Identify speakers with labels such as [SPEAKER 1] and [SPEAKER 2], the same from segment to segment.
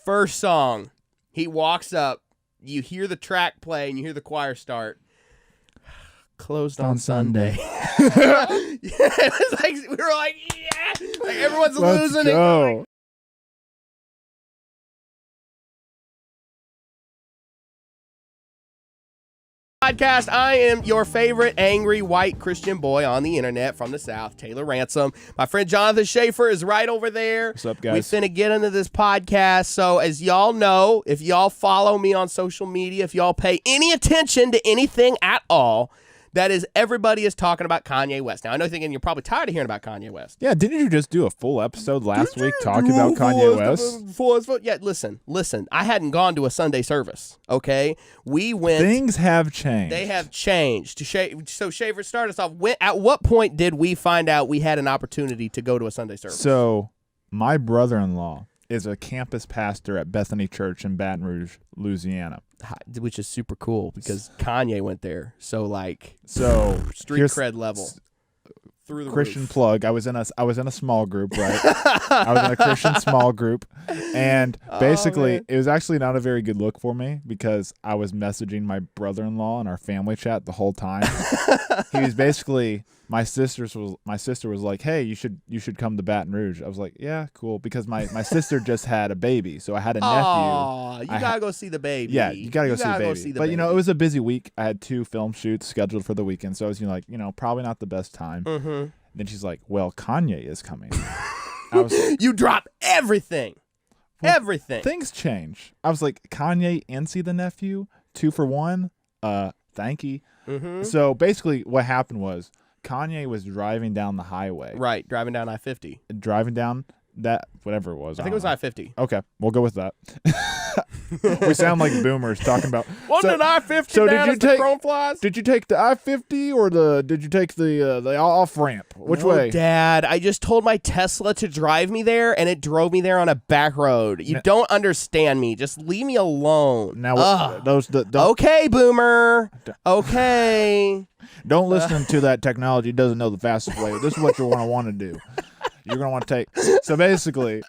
[SPEAKER 1] First song, he walks up. You hear the track play and you hear the choir start. Closed on Sunday. Yeah, it was like we were like, yeah, like everyone's losing it. Podcast. I am your favorite angry white Christian boy on the internet from the South, Taylor Ransom. My friend Johnathan Schaefer is right over there.
[SPEAKER 2] What's up, guys?
[SPEAKER 1] We finna get into this podcast. So as y'all know, if y'all follow me on social media, if y'all pay any attention to anything at all, that is, everybody is talking about Kanye West. Now, I know you're thinking you're probably tired of hearing about Kanye West.
[SPEAKER 2] Yeah, didn't you just do a full episode last week talking about Kanye West?
[SPEAKER 1] Yeah, listen. I hadn't gone to a Sunday service, okay? We went...
[SPEAKER 2] Things have changed.
[SPEAKER 1] They have changed. So, Schaefer, start us off. At what point did we find out we had an opportunity to go to a Sunday service?
[SPEAKER 2] So, my brother-in-law is a campus pastor at Bethany Church in Baton Rouge, Louisiana.
[SPEAKER 1] Which is super cool because Kanye went there. So street cred level. Through the
[SPEAKER 2] Christian
[SPEAKER 1] roof.
[SPEAKER 2] Plug. I was in a small group, right? I was in a Christian small group, and basically it was actually not a very good look for me because I was messaging my brother-in-law in our family chat the whole time. He was basically my sister was like, "Hey, you should come to Baton Rouge." I was like, "Yeah, cool," because my sister just had a baby, so I had a nephew.
[SPEAKER 1] Oh, you gotta go see the baby.
[SPEAKER 2] Yeah, you gotta go see the baby. But it was a busy week. I had 2 film shoots scheduled for the weekend, so I was probably not the best time.
[SPEAKER 1] Mm-hmm.
[SPEAKER 2] Then she's like, "Well, Kanye is coming." I was like,
[SPEAKER 1] "You drop everything, everything."
[SPEAKER 2] Things change. I was like, "Kanye and see the nephew, 2 for 1." Thank you.
[SPEAKER 1] Mm-hmm.
[SPEAKER 2] So basically, what happened was Kanye was driving down the highway.
[SPEAKER 1] Right, driving down I-50.
[SPEAKER 2] Driving down that whatever it was.
[SPEAKER 1] I think it was I-50.
[SPEAKER 2] Okay, we'll go with that. We sound like boomers talking about.
[SPEAKER 1] Wasn't it I-50 down as the chrome flies?
[SPEAKER 2] Did you take the I-50 or did you take the off ramp? Which way?
[SPEAKER 1] Dad, I just told my Tesla to drive me there, and it drove me there on a back road. You don't understand me. Just leave me alone.
[SPEAKER 2] Now
[SPEAKER 1] okay, boomer. Okay.
[SPEAKER 2] Don't listen to that technology. It doesn't know the fastest way. This is what you're going to want to do. You're going to want to take. So basically,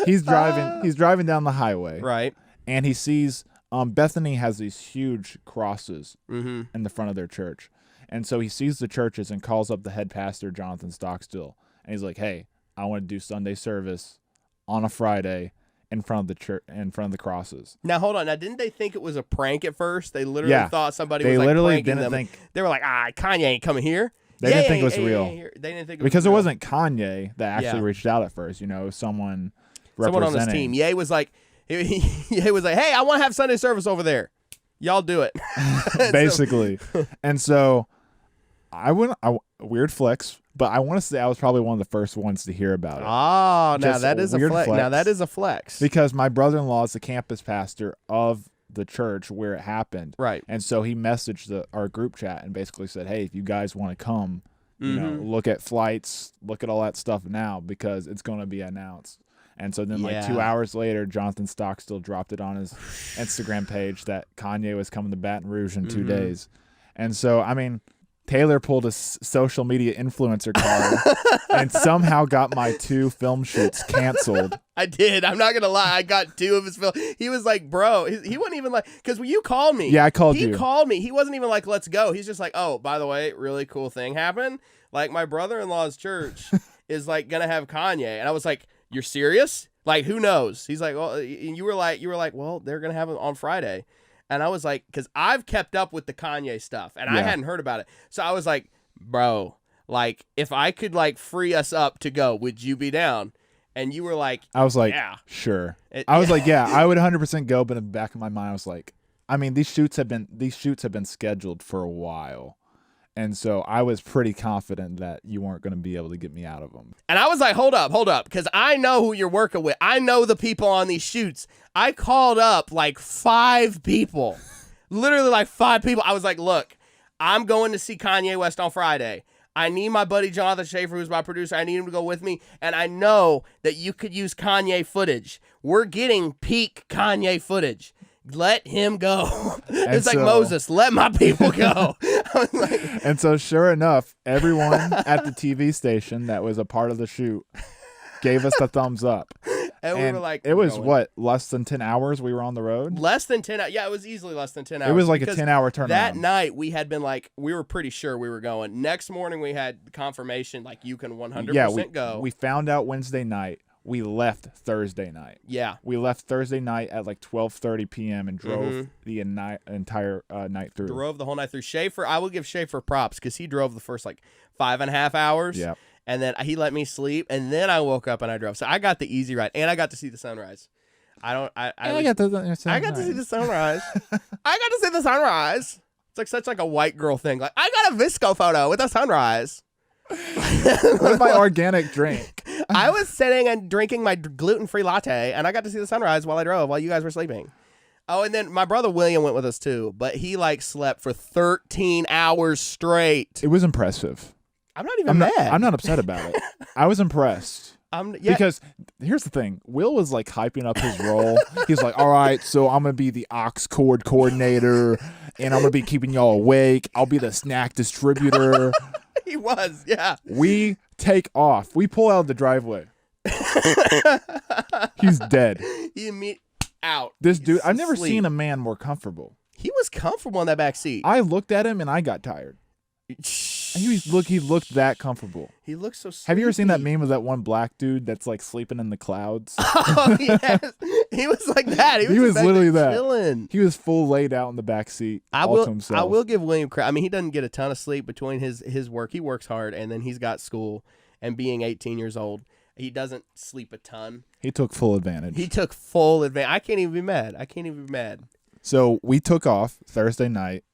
[SPEAKER 2] he's driving down the highway.
[SPEAKER 1] Right.
[SPEAKER 2] And he sees Bethany has these huge crosses in the front of their church. And so he sees the churches and calls up the head pastor, Johnathan Stockstill. And he's like, "Hey, I want to do Sunday service on a Friday in front of the church, in front of the crosses."
[SPEAKER 1] Now, hold on. Now, didn't they think it was a prank at first? They literally thought somebody was
[SPEAKER 2] literally
[SPEAKER 1] pranking them. They were like, Kanye ain't coming here.
[SPEAKER 2] They didn't think it was real.
[SPEAKER 1] They didn't think it was
[SPEAKER 2] because
[SPEAKER 1] real.
[SPEAKER 2] It wasn't Kanye that actually reached out at first. Someone
[SPEAKER 1] on his team. Ye was like, he was like, "Hey, I want to have Sunday service over there. Y'all do it."
[SPEAKER 2] Basically. And so weird flex, but I want to say I was probably one of the first ones to hear about it.
[SPEAKER 1] Oh, now that is a flex. Now that is a flex.
[SPEAKER 2] Because my brother-in-law is the campus pastor of the church where it happened.
[SPEAKER 1] Right.
[SPEAKER 2] And so he messaged our group chat and basically said, "Hey, if you guys want to come, look at flights, look at all that stuff now because it's going to be announced." And so then 2 hours later, Johnathan Stockstill dropped it on his Instagram page that Kanye was coming to Baton Rouge in 2 days. And so, Taylor pulled a social media influencer card and somehow got my 2 film shoots canceled.
[SPEAKER 1] I did. I'm not going to lie. I got 2 of his film. He was like, bro, he wasn't even like, because when you called me.
[SPEAKER 2] Yeah, I called you.
[SPEAKER 1] He called me. He wasn't even like, let's go. He's just like, oh, by the way, really cool thing happened. Like, my brother-in-law's church is like going to have Kanye. And I was like, you're serious? Like, who knows? He's like, well, and you were like, well, they're going to have it on Friday. And I was like, because I've kept up with the Kanye stuff, and I hadn't heard about it. So I was like, bro, like, if I could, like, free us up to go, would you be down? And you were like,
[SPEAKER 2] I was like,
[SPEAKER 1] yeah.
[SPEAKER 2] Sure. I was like, yeah, I would 100% go. But in the back of my mind, I was like, these shoots have been scheduled for a while. And so I was pretty confident that you weren't going to be able to get me out of them.
[SPEAKER 1] And I was like, hold up, because I know who you're working with. I know the people on these shoots. I called up like 5 people, literally like 5 people. I was like, look, I'm going to see Kanye West on Friday. I need my buddy Johnathan Schaefer, who's my producer. I need him to go with me. And I know that you could use Kanye footage. We're getting peak Kanye footage. Let him go. It's like Moses, let my people go.
[SPEAKER 2] And so sure enough, everyone at the TV station that was a part of the shoot gave us the thumbs up.
[SPEAKER 1] And we were like,
[SPEAKER 2] it was
[SPEAKER 1] going.
[SPEAKER 2] what, less than 10 hours we were on the road?
[SPEAKER 1] Less than 10 Yeah, it was easily less than 10 hours.
[SPEAKER 2] It was like a 10-hour turnaround.
[SPEAKER 1] That night we had been like, we were pretty sure we were going. Next morning we had confirmation like you can 100% go.
[SPEAKER 2] We found out Wednesday night. We left Thursday night.
[SPEAKER 1] Yeah.
[SPEAKER 2] We left Thursday night at like 12:30 p.m. and drove the entire night through.
[SPEAKER 1] Drove the whole night through. Schaefer, I will give Schaefer props because he drove the first like 5.5 hours.
[SPEAKER 2] Yeah.
[SPEAKER 1] And then he let me sleep, and then I woke up and I drove. So I got the easy ride, and I got to see the sunrise. I got to see the sunrise. I got to see the sunrise. It's like such like a white girl thing. Like, I got a Visco photo with a sunrise.
[SPEAKER 2] What my organic drink?
[SPEAKER 1] I was sitting and drinking my gluten-free latte, and I got to see the sunrise while I drove, while you guys were sleeping. Oh, and then my brother William went with us too, but he like slept for 13 hours straight.
[SPEAKER 2] It was impressive.
[SPEAKER 1] I'm not even mad.
[SPEAKER 2] I'm not upset about it. I was impressed.
[SPEAKER 1] Yeah.
[SPEAKER 2] Because here's the thing. Will was like hyping up his role. He's like, all right, so I'm going to be the aux cord coordinator, and I'm going to be keeping y'all awake. I'll be the snack distributor.
[SPEAKER 1] He was, yeah.
[SPEAKER 2] We take off. We pull out of the driveway. He's dead.
[SPEAKER 1] Out.
[SPEAKER 2] This dude, I've never seen a man more comfortable.
[SPEAKER 1] He was comfortable in that back seat.
[SPEAKER 2] I looked at him and I got tired. He looked that comfortable.
[SPEAKER 1] He looked so sleepy.
[SPEAKER 2] Have you ever seen that meme of that one black dude that's like sleeping in the clouds?
[SPEAKER 1] Oh, yes. He was like that. He was
[SPEAKER 2] literally that.
[SPEAKER 1] Chilling.
[SPEAKER 2] He was full laid out in the back seat.
[SPEAKER 1] I
[SPEAKER 2] himself.
[SPEAKER 1] will give William credit. I mean, he doesn't get a ton of sleep between his work. He works hard, and then he's got school. And being 18 years old, he doesn't sleep a ton.
[SPEAKER 2] He took full advantage.
[SPEAKER 1] I can't even be mad.
[SPEAKER 2] So we took off Thursday night.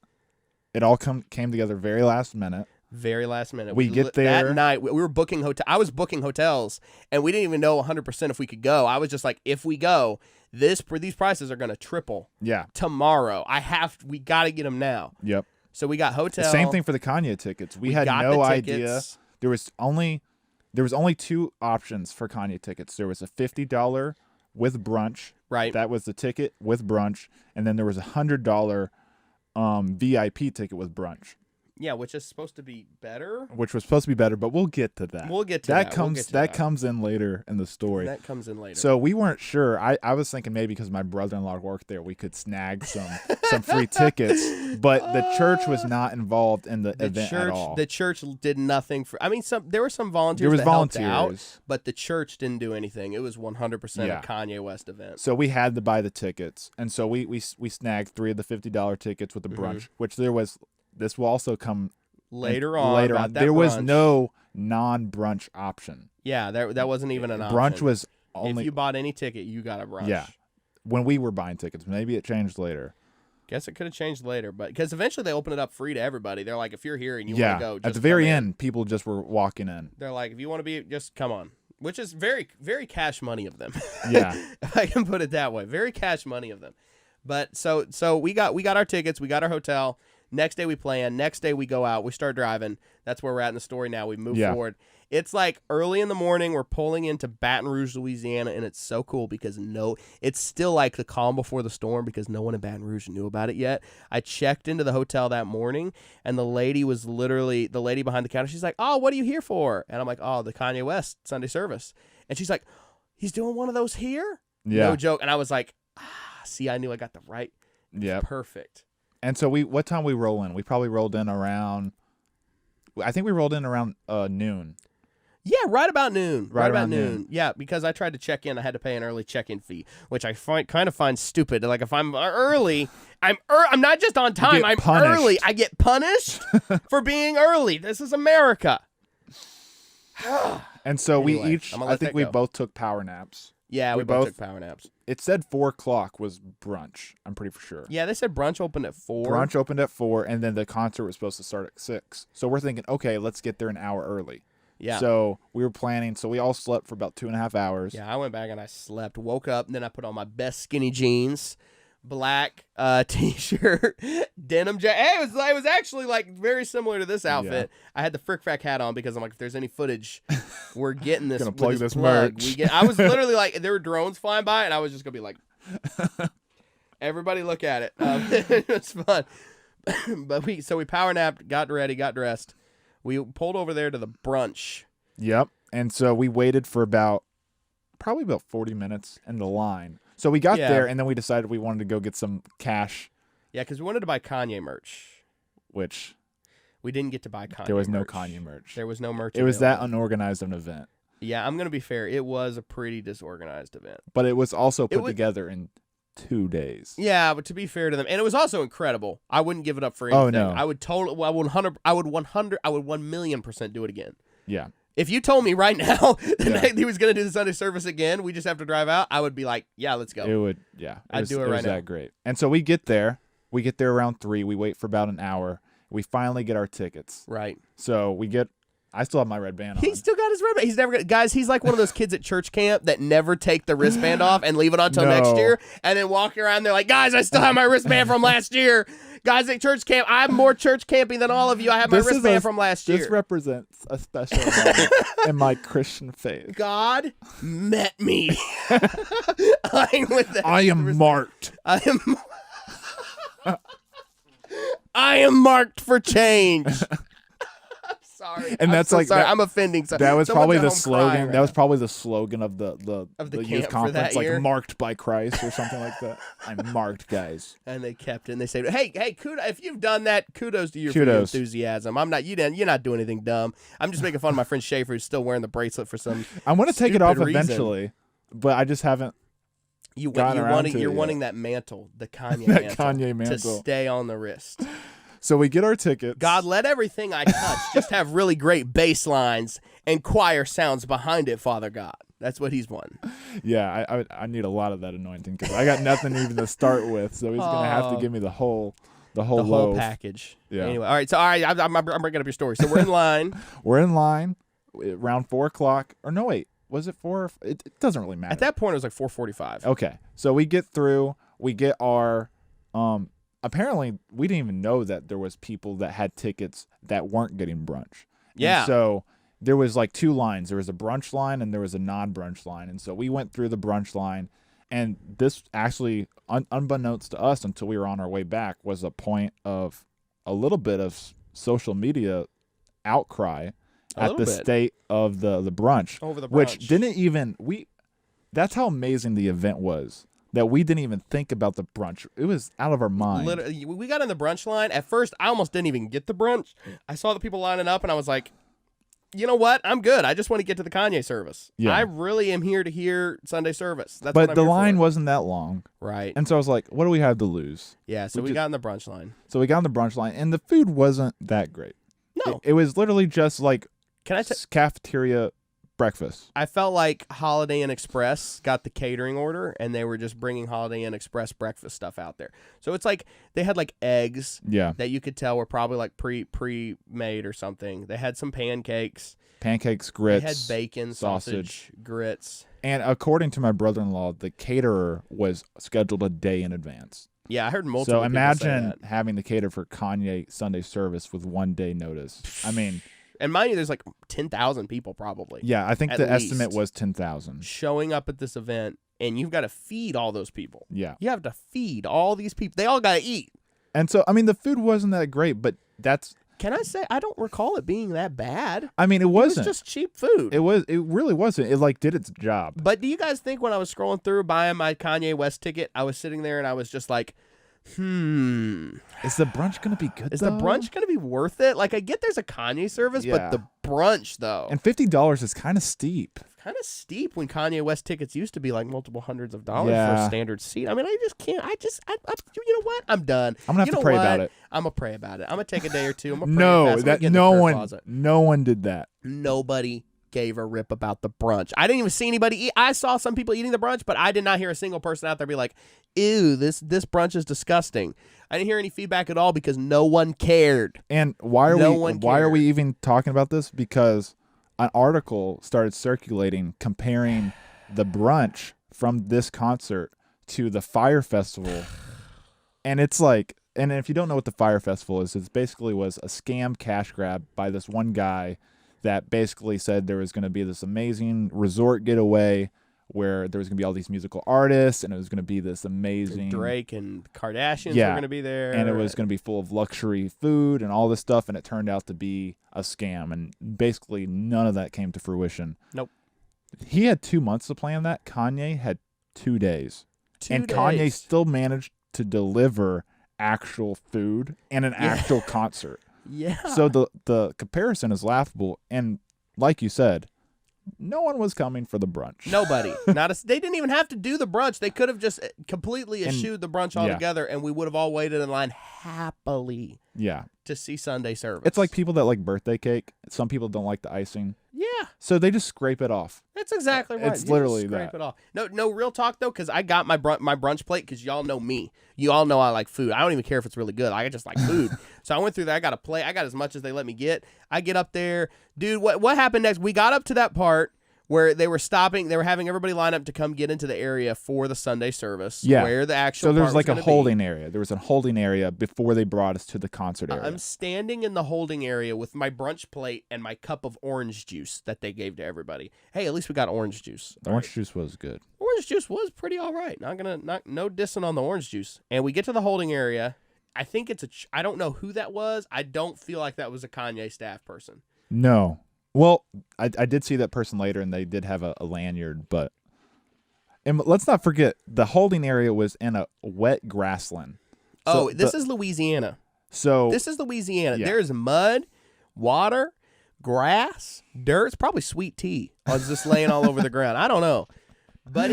[SPEAKER 2] It all came together very last minute.
[SPEAKER 1] We
[SPEAKER 2] get there.
[SPEAKER 1] that night. We were booking hotel. I was booking hotels, and we didn't even know 100% if we could go. I was just like, if we go, these prices are going to triple.
[SPEAKER 2] Yeah.
[SPEAKER 1] Tomorrow, we got to get them now.
[SPEAKER 2] Yep.
[SPEAKER 1] So we got hotel.
[SPEAKER 2] Same thing for the Kanye tickets. We had no idea. There was only two options for Kanye tickets. There was a $50 with brunch.
[SPEAKER 1] Right.
[SPEAKER 2] That was the ticket with brunch, and then there was a $100 VIP ticket with brunch.
[SPEAKER 1] Yeah, which is supposed to be better.
[SPEAKER 2] Which was supposed to be better, but we'll get to that. That comes in later in the story.
[SPEAKER 1] That comes in later.
[SPEAKER 2] So we weren't sure. I was thinking maybe because my brother-in-law worked there, we could snag some free tickets. But the church was not involved in the event at all.
[SPEAKER 1] The church did nothing for. I mean, there were some volunteers. Helped out, but the church didn't do anything. It was 100% a Kanye West event.
[SPEAKER 2] So we had to buy the tickets, and so we snagged 3 of the $50 tickets with the brunch, which there was. This will also come
[SPEAKER 1] later on.
[SPEAKER 2] There was no non-brunch option.
[SPEAKER 1] Yeah, that wasn't even an option.
[SPEAKER 2] Brunch was only.
[SPEAKER 1] If you bought any ticket, you got a brunch.
[SPEAKER 2] Yeah, when we were buying tickets, maybe it changed later.
[SPEAKER 1] Guess it could have changed later, but because eventually they opened it up free to everybody. They're like, if you're here and you want to go, just
[SPEAKER 2] at the very end, people just were walking in.
[SPEAKER 1] They're like, if you want to be, just come on. Which is very, very cash money of them.
[SPEAKER 2] Yeah,
[SPEAKER 1] if I can put it that way, very cash money of them. But so we got our tickets, we got our hotel. Next day we plan. Next day we go out. We start driving. That's where we're at in the story now. We move forward. It's like early in the morning. We're pulling into Baton Rouge, Louisiana, and it's so cool because it's still like the calm before the storm because no one in Baton Rouge knew about it yet. I checked into the hotel that morning, and the lady behind the counter. She's like, "Oh, what are you here for?" And I'm like, "Oh, the Kanye West Sunday service." And she's like, "He's doing one of those here?"
[SPEAKER 2] Yeah.
[SPEAKER 1] No joke. And I was like, see, I knew I got the right.
[SPEAKER 2] Yeah.
[SPEAKER 1] Perfect.
[SPEAKER 2] And so what time we roll in? We probably rolled in around. I think we rolled in around noon.
[SPEAKER 1] Yeah, right about noon.
[SPEAKER 2] Right about noon.
[SPEAKER 1] Yeah, because I tried to check in, I had to pay an early check-in fee, which I kind of find stupid. Like if I'm early, I'm not just on time. I'm
[SPEAKER 2] punished.
[SPEAKER 1] Early. I get punished for being early. This is America.
[SPEAKER 2] And so
[SPEAKER 1] anyway,
[SPEAKER 2] I think we both took power naps.
[SPEAKER 1] Yeah, we both took power naps.
[SPEAKER 2] It said 4 o'clock was brunch. I'm pretty sure.
[SPEAKER 1] Yeah, they said brunch opened at 4.
[SPEAKER 2] Brunch opened at 4, and then the concert was supposed to start at 6. So we're thinking, okay, let's get there an hour early.
[SPEAKER 1] Yeah.
[SPEAKER 2] So we were planning. So we all slept for about 2.5 hours.
[SPEAKER 1] Yeah, I went back and I slept. Woke up, and then I put on my best skinny jeans, black t-shirt, denim jacket. Hey, it was actually like very similar to this outfit. Yeah. I had the Frack hat on because I'm like, if there's any footage, we're getting this.
[SPEAKER 2] Gonna plug this
[SPEAKER 1] plug.
[SPEAKER 2] merch.
[SPEAKER 1] I was literally like, there were drones flying by, and I was just gonna be like, everybody look at it. It was fun. But we power napped, got ready, got dressed. We pulled over there to the brunch.
[SPEAKER 2] Yep. And so we waited for about probably about 40 minutes in the line. So we got there, and then we decided we wanted to go get some cash.
[SPEAKER 1] Yeah, because we wanted to buy Kanye merch.
[SPEAKER 2] Which...
[SPEAKER 1] We didn't get to buy Kanye
[SPEAKER 2] There was
[SPEAKER 1] merch.
[SPEAKER 2] no Kanye merch.
[SPEAKER 1] There was no merch.
[SPEAKER 2] It was that unorganized an event.
[SPEAKER 1] Yeah, I'm going to be fair. It was a pretty disorganized event.
[SPEAKER 2] But it was also put together in 2 days.
[SPEAKER 1] Yeah, but to be fair to them, and it was also incredible. I wouldn't give it up for anything.
[SPEAKER 2] Oh, no.
[SPEAKER 1] I would totally, I would 1,000,000% do it again.
[SPEAKER 2] Yeah.
[SPEAKER 1] If you told me right now that he was going to do the Sunday service again, we just have to drive out, I would be like, yeah, let's go.
[SPEAKER 2] It would, yeah.
[SPEAKER 1] I'd do it right now. It was
[SPEAKER 2] that great. And so we get there. We get there around 3. We wait for about an hour. We finally get our tickets.
[SPEAKER 1] Right.
[SPEAKER 2] So we get... I still have my red band on.
[SPEAKER 1] He still got his red band. He's never guys. He's like one of those kids at church camp that never take the wristband off and leave it on until next year, and then walk around. They're like, guys, I still have my wristband from last year. Guys at church camp, I'm more church campy than all of you. I have my wristband from last year.
[SPEAKER 2] This represents a special moment in my Christian faith.
[SPEAKER 1] God met me.
[SPEAKER 2] I am marked.
[SPEAKER 1] I am marked for change. Sorry.
[SPEAKER 2] And that's
[SPEAKER 1] I'm offending.
[SPEAKER 2] That was probably the slogan. That was probably the slogan of the youth conference, like marked by Christ or something like that. I'm marked, guys.
[SPEAKER 1] And they kept it. And they said, "Hey, kudos! If you've done that, kudos to you for your enthusiasm. I'm not. You're not doing anything dumb. I'm just making fun of my friend Schaefer, who's still wearing the bracelet for some.
[SPEAKER 2] I want to take it off
[SPEAKER 1] reason.
[SPEAKER 2] Eventually, but I just haven't. You're
[SPEAKER 1] wanting that mantle, the Kanye mantle, to stay on the wrist."
[SPEAKER 2] So we get our tickets.
[SPEAKER 1] God, let everything I touch just have really great bass lines and choir sounds behind it, Father God. That's what he's wanting.
[SPEAKER 2] Yeah, I need a lot of that anointing because I got nothing even to start with. So he's gonna have to give me the whole loaf.
[SPEAKER 1] Package.
[SPEAKER 2] Yeah.
[SPEAKER 1] Anyway, all right. So I'm bringing up your story. So we're in line.
[SPEAKER 2] We're in line around 4 o'clock. Or no, wait, was it 4? It doesn't really matter.
[SPEAKER 1] At that point, it was like 4:45.
[SPEAKER 2] Okay, so we get through. We get our Apparently, we didn't even know that there was people that had tickets that weren't getting brunch.
[SPEAKER 1] Yeah.
[SPEAKER 2] And so there was like 2 lines. There was a brunch line and there was a non-brunch line. And so we went through the brunch line. And this actually, unbeknownst to us until we were on our way back, was a point of a little bit of social media outcry at the state of the brunch.
[SPEAKER 1] Over the brunch.
[SPEAKER 2] Which didn't even... That's how amazing the event was. That we didn't even think about the brunch. It was out of our mind.
[SPEAKER 1] Literally, we got in the brunch line. At first, I almost didn't even get the brunch. I saw the people lining up, and I was like, you know what? I'm good. I just want to get to the Kanye service.
[SPEAKER 2] Yeah.
[SPEAKER 1] I really am here to hear Sunday service. That's
[SPEAKER 2] but
[SPEAKER 1] what I'm
[SPEAKER 2] the
[SPEAKER 1] here
[SPEAKER 2] line
[SPEAKER 1] for.
[SPEAKER 2] Wasn't that long.
[SPEAKER 1] Right.
[SPEAKER 2] And so I was like, what do we have to lose?
[SPEAKER 1] Yeah, so we got in the brunch line.
[SPEAKER 2] So we got in the brunch line, and the food wasn't that great.
[SPEAKER 1] No.
[SPEAKER 2] It was literally just like cafeteria breakfast.
[SPEAKER 1] I felt like Holiday Inn Express got the catering order, and they were just bringing Holiday Inn Express breakfast stuff out there. So it's like they had like eggs that you could tell were probably like pre-made or something. They had some pancakes, grits. They had bacon, sausage, grits.
[SPEAKER 2] And according to my brother-in-law, the caterer was scheduled a day in advance.
[SPEAKER 1] Yeah, I heard multiple
[SPEAKER 2] So
[SPEAKER 1] people
[SPEAKER 2] imagine
[SPEAKER 1] say that.
[SPEAKER 2] having to cater for Kanye Sunday service with 1 day notice. I mean...
[SPEAKER 1] And mind you, there's like 10,000 people probably.
[SPEAKER 2] Yeah, I think the estimate was 10,000.
[SPEAKER 1] Showing up at this event, and you've got to feed all those people.
[SPEAKER 2] Yeah.
[SPEAKER 1] You have to feed all these people. They all got to eat.
[SPEAKER 2] And so, I mean, the food wasn't that great, but that's...
[SPEAKER 1] Can I say, I don't recall it being that bad.
[SPEAKER 2] I mean, it wasn't.
[SPEAKER 1] It was just cheap food.
[SPEAKER 2] It really wasn't. It like did its job.
[SPEAKER 1] But do you guys think when I was scrolling through buying my Kanye West ticket, I was sitting there and I was just like, is
[SPEAKER 2] the brunch going to be good,
[SPEAKER 1] Is the brunch going to be worth it? Like, I get there's a Kanye service, but the brunch, though.
[SPEAKER 2] And $50 is kind of steep.
[SPEAKER 1] Kind of steep when Kanye West tickets used to be like multiple hundreds of dollars for a standard seat. I mean, I just can't. You know what? I'm done.
[SPEAKER 2] I'm going to have to pray about it.
[SPEAKER 1] I'm going to pray about it. I'm going to take a day or two. I'm going to pray
[SPEAKER 2] no one did that.
[SPEAKER 1] Nobody gave a rip about the brunch. I didn't even see anybody eat. I saw some people eating the brunch, but I did not hear a single person out there be like, ew, this brunch is disgusting. I didn't hear any feedback at all because no one cared.
[SPEAKER 2] And why are we even talking about this? Because an article started circulating comparing the brunch from this concert to the Fire Festival. And it's like, and if you don't know what the Fire Festival is, it basically was a scam cash grab by this one guy that basically said there was going to be this amazing resort getaway where there was going to be all these musical artists and it was going to be this amazing...
[SPEAKER 1] Drake and Kardashians were going to be there.
[SPEAKER 2] And it was going to be full of luxury food and all this stuff, and it turned out to be a scam. And basically none of that came to fruition.
[SPEAKER 1] Nope.
[SPEAKER 2] He had 2 months to plan that. Kanye had 2 days.
[SPEAKER 1] 2
[SPEAKER 2] and
[SPEAKER 1] days.
[SPEAKER 2] Kanye still managed to deliver actual food and an actual concert.
[SPEAKER 1] Yeah.
[SPEAKER 2] So the comparison is laughable. And like you said, no one was coming for the brunch.
[SPEAKER 1] Nobody. They didn't even have to do the brunch. They could have just completely eschewed the brunch altogether, and we would have all waited in line happily.
[SPEAKER 2] Yeah.
[SPEAKER 1] To see Sunday service.
[SPEAKER 2] It's like people that like birthday cake. Some people don't like the icing.
[SPEAKER 1] Yeah.
[SPEAKER 2] So they just scrape it off.
[SPEAKER 1] That's exactly right.
[SPEAKER 2] It's literally
[SPEAKER 1] scrape
[SPEAKER 2] that.
[SPEAKER 1] It off. No real talk though, because I got my brunch plate because y'all know me. You all know I like food. I don't even care if it's really good. I just like food. So I went through there. I got a plate. I got as much as they let me get. I get up there, dude. What happened next? We got up to that part where they were stopping. They were having everybody line up to come get into the area for the Sunday service.
[SPEAKER 2] Yeah.
[SPEAKER 1] Where the actual
[SPEAKER 2] So there was
[SPEAKER 1] part
[SPEAKER 2] like a holding area. There was a holding area before they brought us to the concert area.
[SPEAKER 1] I'm standing in the holding area with my brunch plate and my cup of orange juice that they gave to everybody. Hey, at least we got orange juice.
[SPEAKER 2] The orange juice was good.
[SPEAKER 1] Orange juice was pretty all right. No dissing on the orange juice. And we get to the holding area. I think I don't know who that was. I don't feel like that was a Kanye staff person.
[SPEAKER 2] No. Well, I did see that person later, and they did have a lanyard, but and let's not forget the holding area was in a wet grassland. So
[SPEAKER 1] this is Louisiana.
[SPEAKER 2] So
[SPEAKER 1] this is Louisiana.
[SPEAKER 2] Yeah.
[SPEAKER 1] There's mud, water, grass, dirt. It's probably sweet tea. I was just laying all over the ground. I don't know. But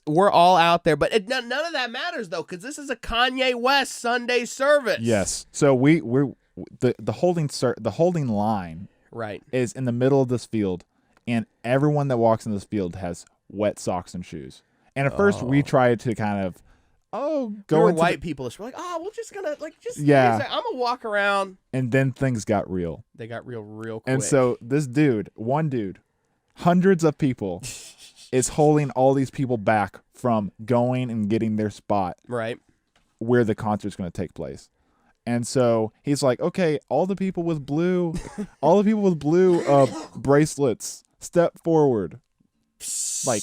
[SPEAKER 1] we're all out there. But none of that matters, though, because this is a Kanye West Sunday service.
[SPEAKER 2] Yes. So we're the holding line
[SPEAKER 1] right
[SPEAKER 2] is in the middle of this field, and everyone that walks in this field has wet socks and shoes. And at first we tried to kind of
[SPEAKER 1] go into white people. We're like, we're just gonna I'm gonna walk around.
[SPEAKER 2] And then things got real.
[SPEAKER 1] They got real quick.
[SPEAKER 2] And so this one dude, hundreds of people. is holding all these people back from going and getting their spot
[SPEAKER 1] right
[SPEAKER 2] where the concert's going to take place. And so he's like, okay, all the people with blue bracelets, step forward. Like,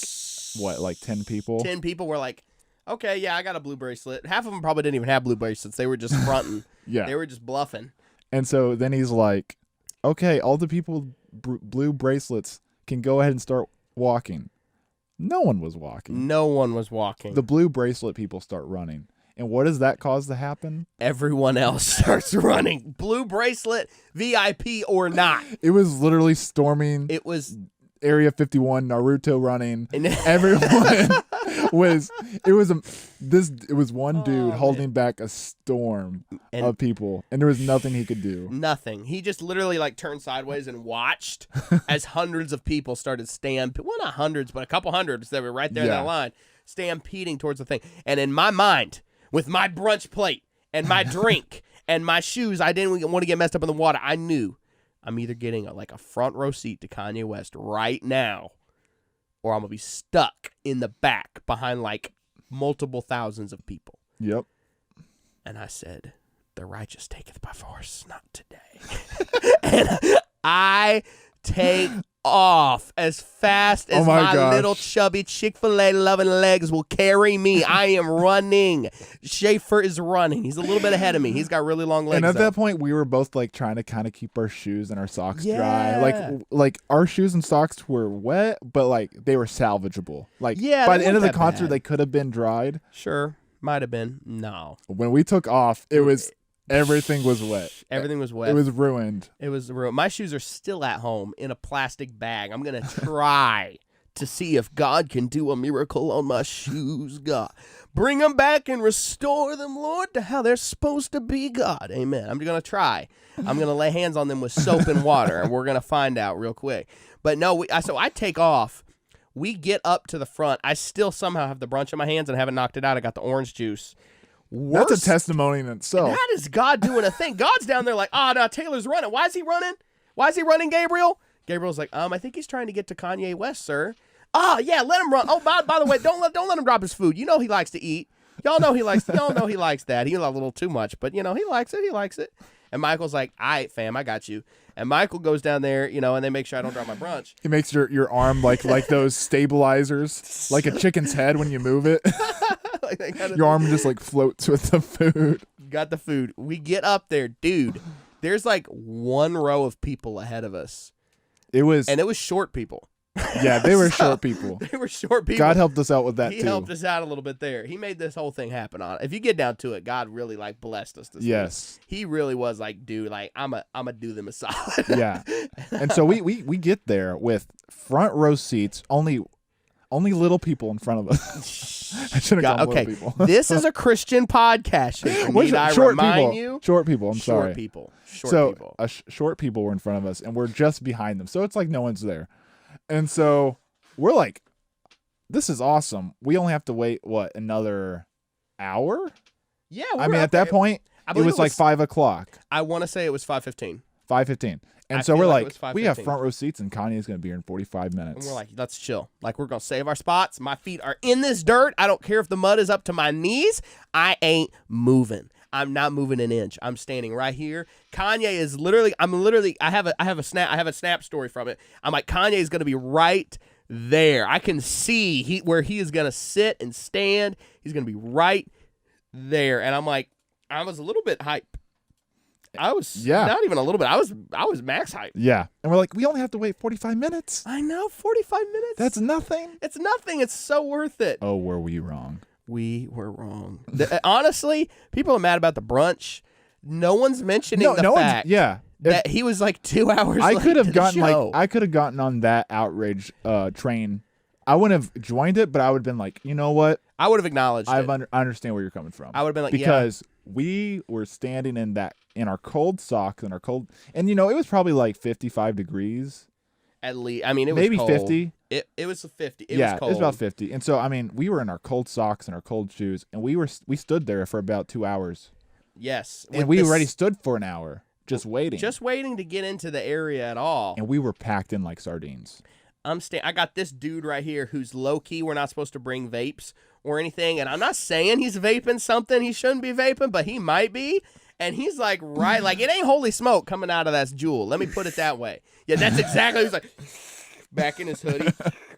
[SPEAKER 2] what, like 10 people?
[SPEAKER 1] 10 people were like, okay, yeah, I got a blue bracelet. Half of them probably didn't even have blue bracelets. They were just fronting.
[SPEAKER 2] Yeah.
[SPEAKER 1] They were just bluffing.
[SPEAKER 2] And so then he's like, okay, all the people with blue bracelets can go ahead and start walking. No one was walking.
[SPEAKER 1] No one was walking.
[SPEAKER 2] The blue bracelet people start running. And what does that cause to happen?
[SPEAKER 1] Everyone else starts running. Blue bracelet, VIP or not.
[SPEAKER 2] It was literally storming.
[SPEAKER 1] It was
[SPEAKER 2] Area 51, Naruto running. Everyone was. It was one dude holding back a storm of people, and there was nothing he could do.
[SPEAKER 1] Nothing. He just literally turned sideways and watched as hundreds of people started stampeding. Well, not hundreds, but a couple hundreds that were right there in that line, stampeding towards the thing. And in my mind, with my brunch plate and my drink and my shoes, I didn't want to get messed up in the water. I knew I'm either getting a front row seat to Kanye West right now, or I'm going to be stuck in the back behind multiple thousands of people.
[SPEAKER 2] Yep.
[SPEAKER 1] And I said, the righteous taketh by force, not today. And I take off as fast as my little chubby Chick-fil-A loving legs will carry me. I am running. Schaefer is running. He's a little bit ahead of me. He's got really long legs.
[SPEAKER 2] And at that point, we were both trying to kind of keep our shoes and our socks dry. Like our shoes and socks were wet, but they were salvageable. By the end of the concert, they could have been dried.
[SPEAKER 1] Sure, might have been. No.
[SPEAKER 2] When we took off, it was. Everything was wet.
[SPEAKER 1] Everything was wet.
[SPEAKER 2] It was ruined.
[SPEAKER 1] It was ruined. My shoes are still at home in a plastic bag. I'm going to try to see if God can do a miracle on my shoes, God. Bring them back and restore them, Lord, to how they're supposed to be, God. Amen. I'm going to try. I'm going to lay hands on them with soap and water, and we're going to find out real quick. But no, so I take off. We get up to the front. I still somehow have the brunch in my hands and haven't knocked it out. I got the orange juice.
[SPEAKER 2] That's a testimony in itself.
[SPEAKER 1] That is God doing a thing. God's down there no, Taylor's running. Why is he running? Why is he running, Gabriel? Gabriel's like, I think he's trying to get to Kanye West, sir. Yeah, let him run. Oh, by the way, don't let him drop his food. You know he likes to eat. Y'all know he likes that. He's a little too much, but he likes it. He likes it. And Michael's like, all right, fam, I got you. And Michael goes down there, and they make sure I don't drop my brunch.
[SPEAKER 2] He makes your arm like those stabilizers, like a chicken's head when you move it. Your arm just floats with the food.
[SPEAKER 1] Got the food. We get up there, dude. There's one row of people ahead of us.
[SPEAKER 2] It was
[SPEAKER 1] short people.
[SPEAKER 2] Yeah, they were short people.
[SPEAKER 1] They were short people.
[SPEAKER 2] God helped us out with that
[SPEAKER 1] He
[SPEAKER 2] too.
[SPEAKER 1] helped us out a little bit there. He made this whole thing happen on it. If you get down to it, God really like blessed us this
[SPEAKER 2] Yes.
[SPEAKER 1] week. He really was like, dude, like I'm a do them a solid.
[SPEAKER 2] Yeah. And so we get there with front row seats, only little people in front of us. I shouldn't call them
[SPEAKER 1] okay.
[SPEAKER 2] little people.
[SPEAKER 1] This is a Christian podcast. Need I remind you?
[SPEAKER 2] Short people. I'm
[SPEAKER 1] Short
[SPEAKER 2] sorry.
[SPEAKER 1] people.
[SPEAKER 2] Short people were in front of us, and we're just behind them. So it's like no one's there. And so we're like, this is awesome. We only have to wait, another hour?
[SPEAKER 1] Yeah.
[SPEAKER 2] I mean, at that point, it was like 5 o'clock.
[SPEAKER 1] I want to say it was 5:15.
[SPEAKER 2] 5:15. And so we're like we have front row seats, and Kanye's going to be here in 45 minutes.
[SPEAKER 1] And we're like, let's chill. Like, we're going to save our spots. My feet are in this dirt. I don't care if the mud is up to my knees. I ain't moving. I'm not moving an inch. I'm standing right here. Kanye is I have a snap story from it. I'm like, Kanye is going to be right there. I can see where he is going to sit and stand. He's going to be right there. And I'm like, I was a little bit hyped. Not even a little bit. I was max hype.
[SPEAKER 2] Yeah. And we're like, we only have to wait 45 minutes.
[SPEAKER 1] I know, 45 minutes.
[SPEAKER 2] That's nothing.
[SPEAKER 1] It's nothing. It's so worth it.
[SPEAKER 2] Oh, were we wrong?
[SPEAKER 1] We were wrong. Honestly, people are mad about the brunch. No one's mentioning the fact that he was like 2 hours late
[SPEAKER 2] I could have
[SPEAKER 1] gotten
[SPEAKER 2] on that outrage train. I wouldn't have joined it, but I would have been like, you know what?
[SPEAKER 1] I would have acknowledged it.
[SPEAKER 2] I understand where you're coming from.
[SPEAKER 1] I would have been like,
[SPEAKER 2] because we were standing in our cold socks and and it was probably like 55 degrees.
[SPEAKER 1] At least, I mean, it was
[SPEAKER 2] maybe
[SPEAKER 1] cold.
[SPEAKER 2] 50.
[SPEAKER 1] It was 50. It
[SPEAKER 2] was
[SPEAKER 1] cold.
[SPEAKER 2] It was about 50. And so, I mean, we were in our cold socks and our cold shoes, and we stood there for about 2 hours.
[SPEAKER 1] Yes.
[SPEAKER 2] And we already stood for an hour just waiting.
[SPEAKER 1] Just waiting to get into the area at all.
[SPEAKER 2] And we were packed in like sardines.
[SPEAKER 1] I got this dude right here who's low-key. We're not supposed to bring vapes or anything. And I'm not saying he's vaping something he shouldn't be vaping, but he might be. And he's like, like, it ain't holy smoke coming out of that jewel. Let me put it that way. Yeah, that's exactly. He's like, back in his hoodie.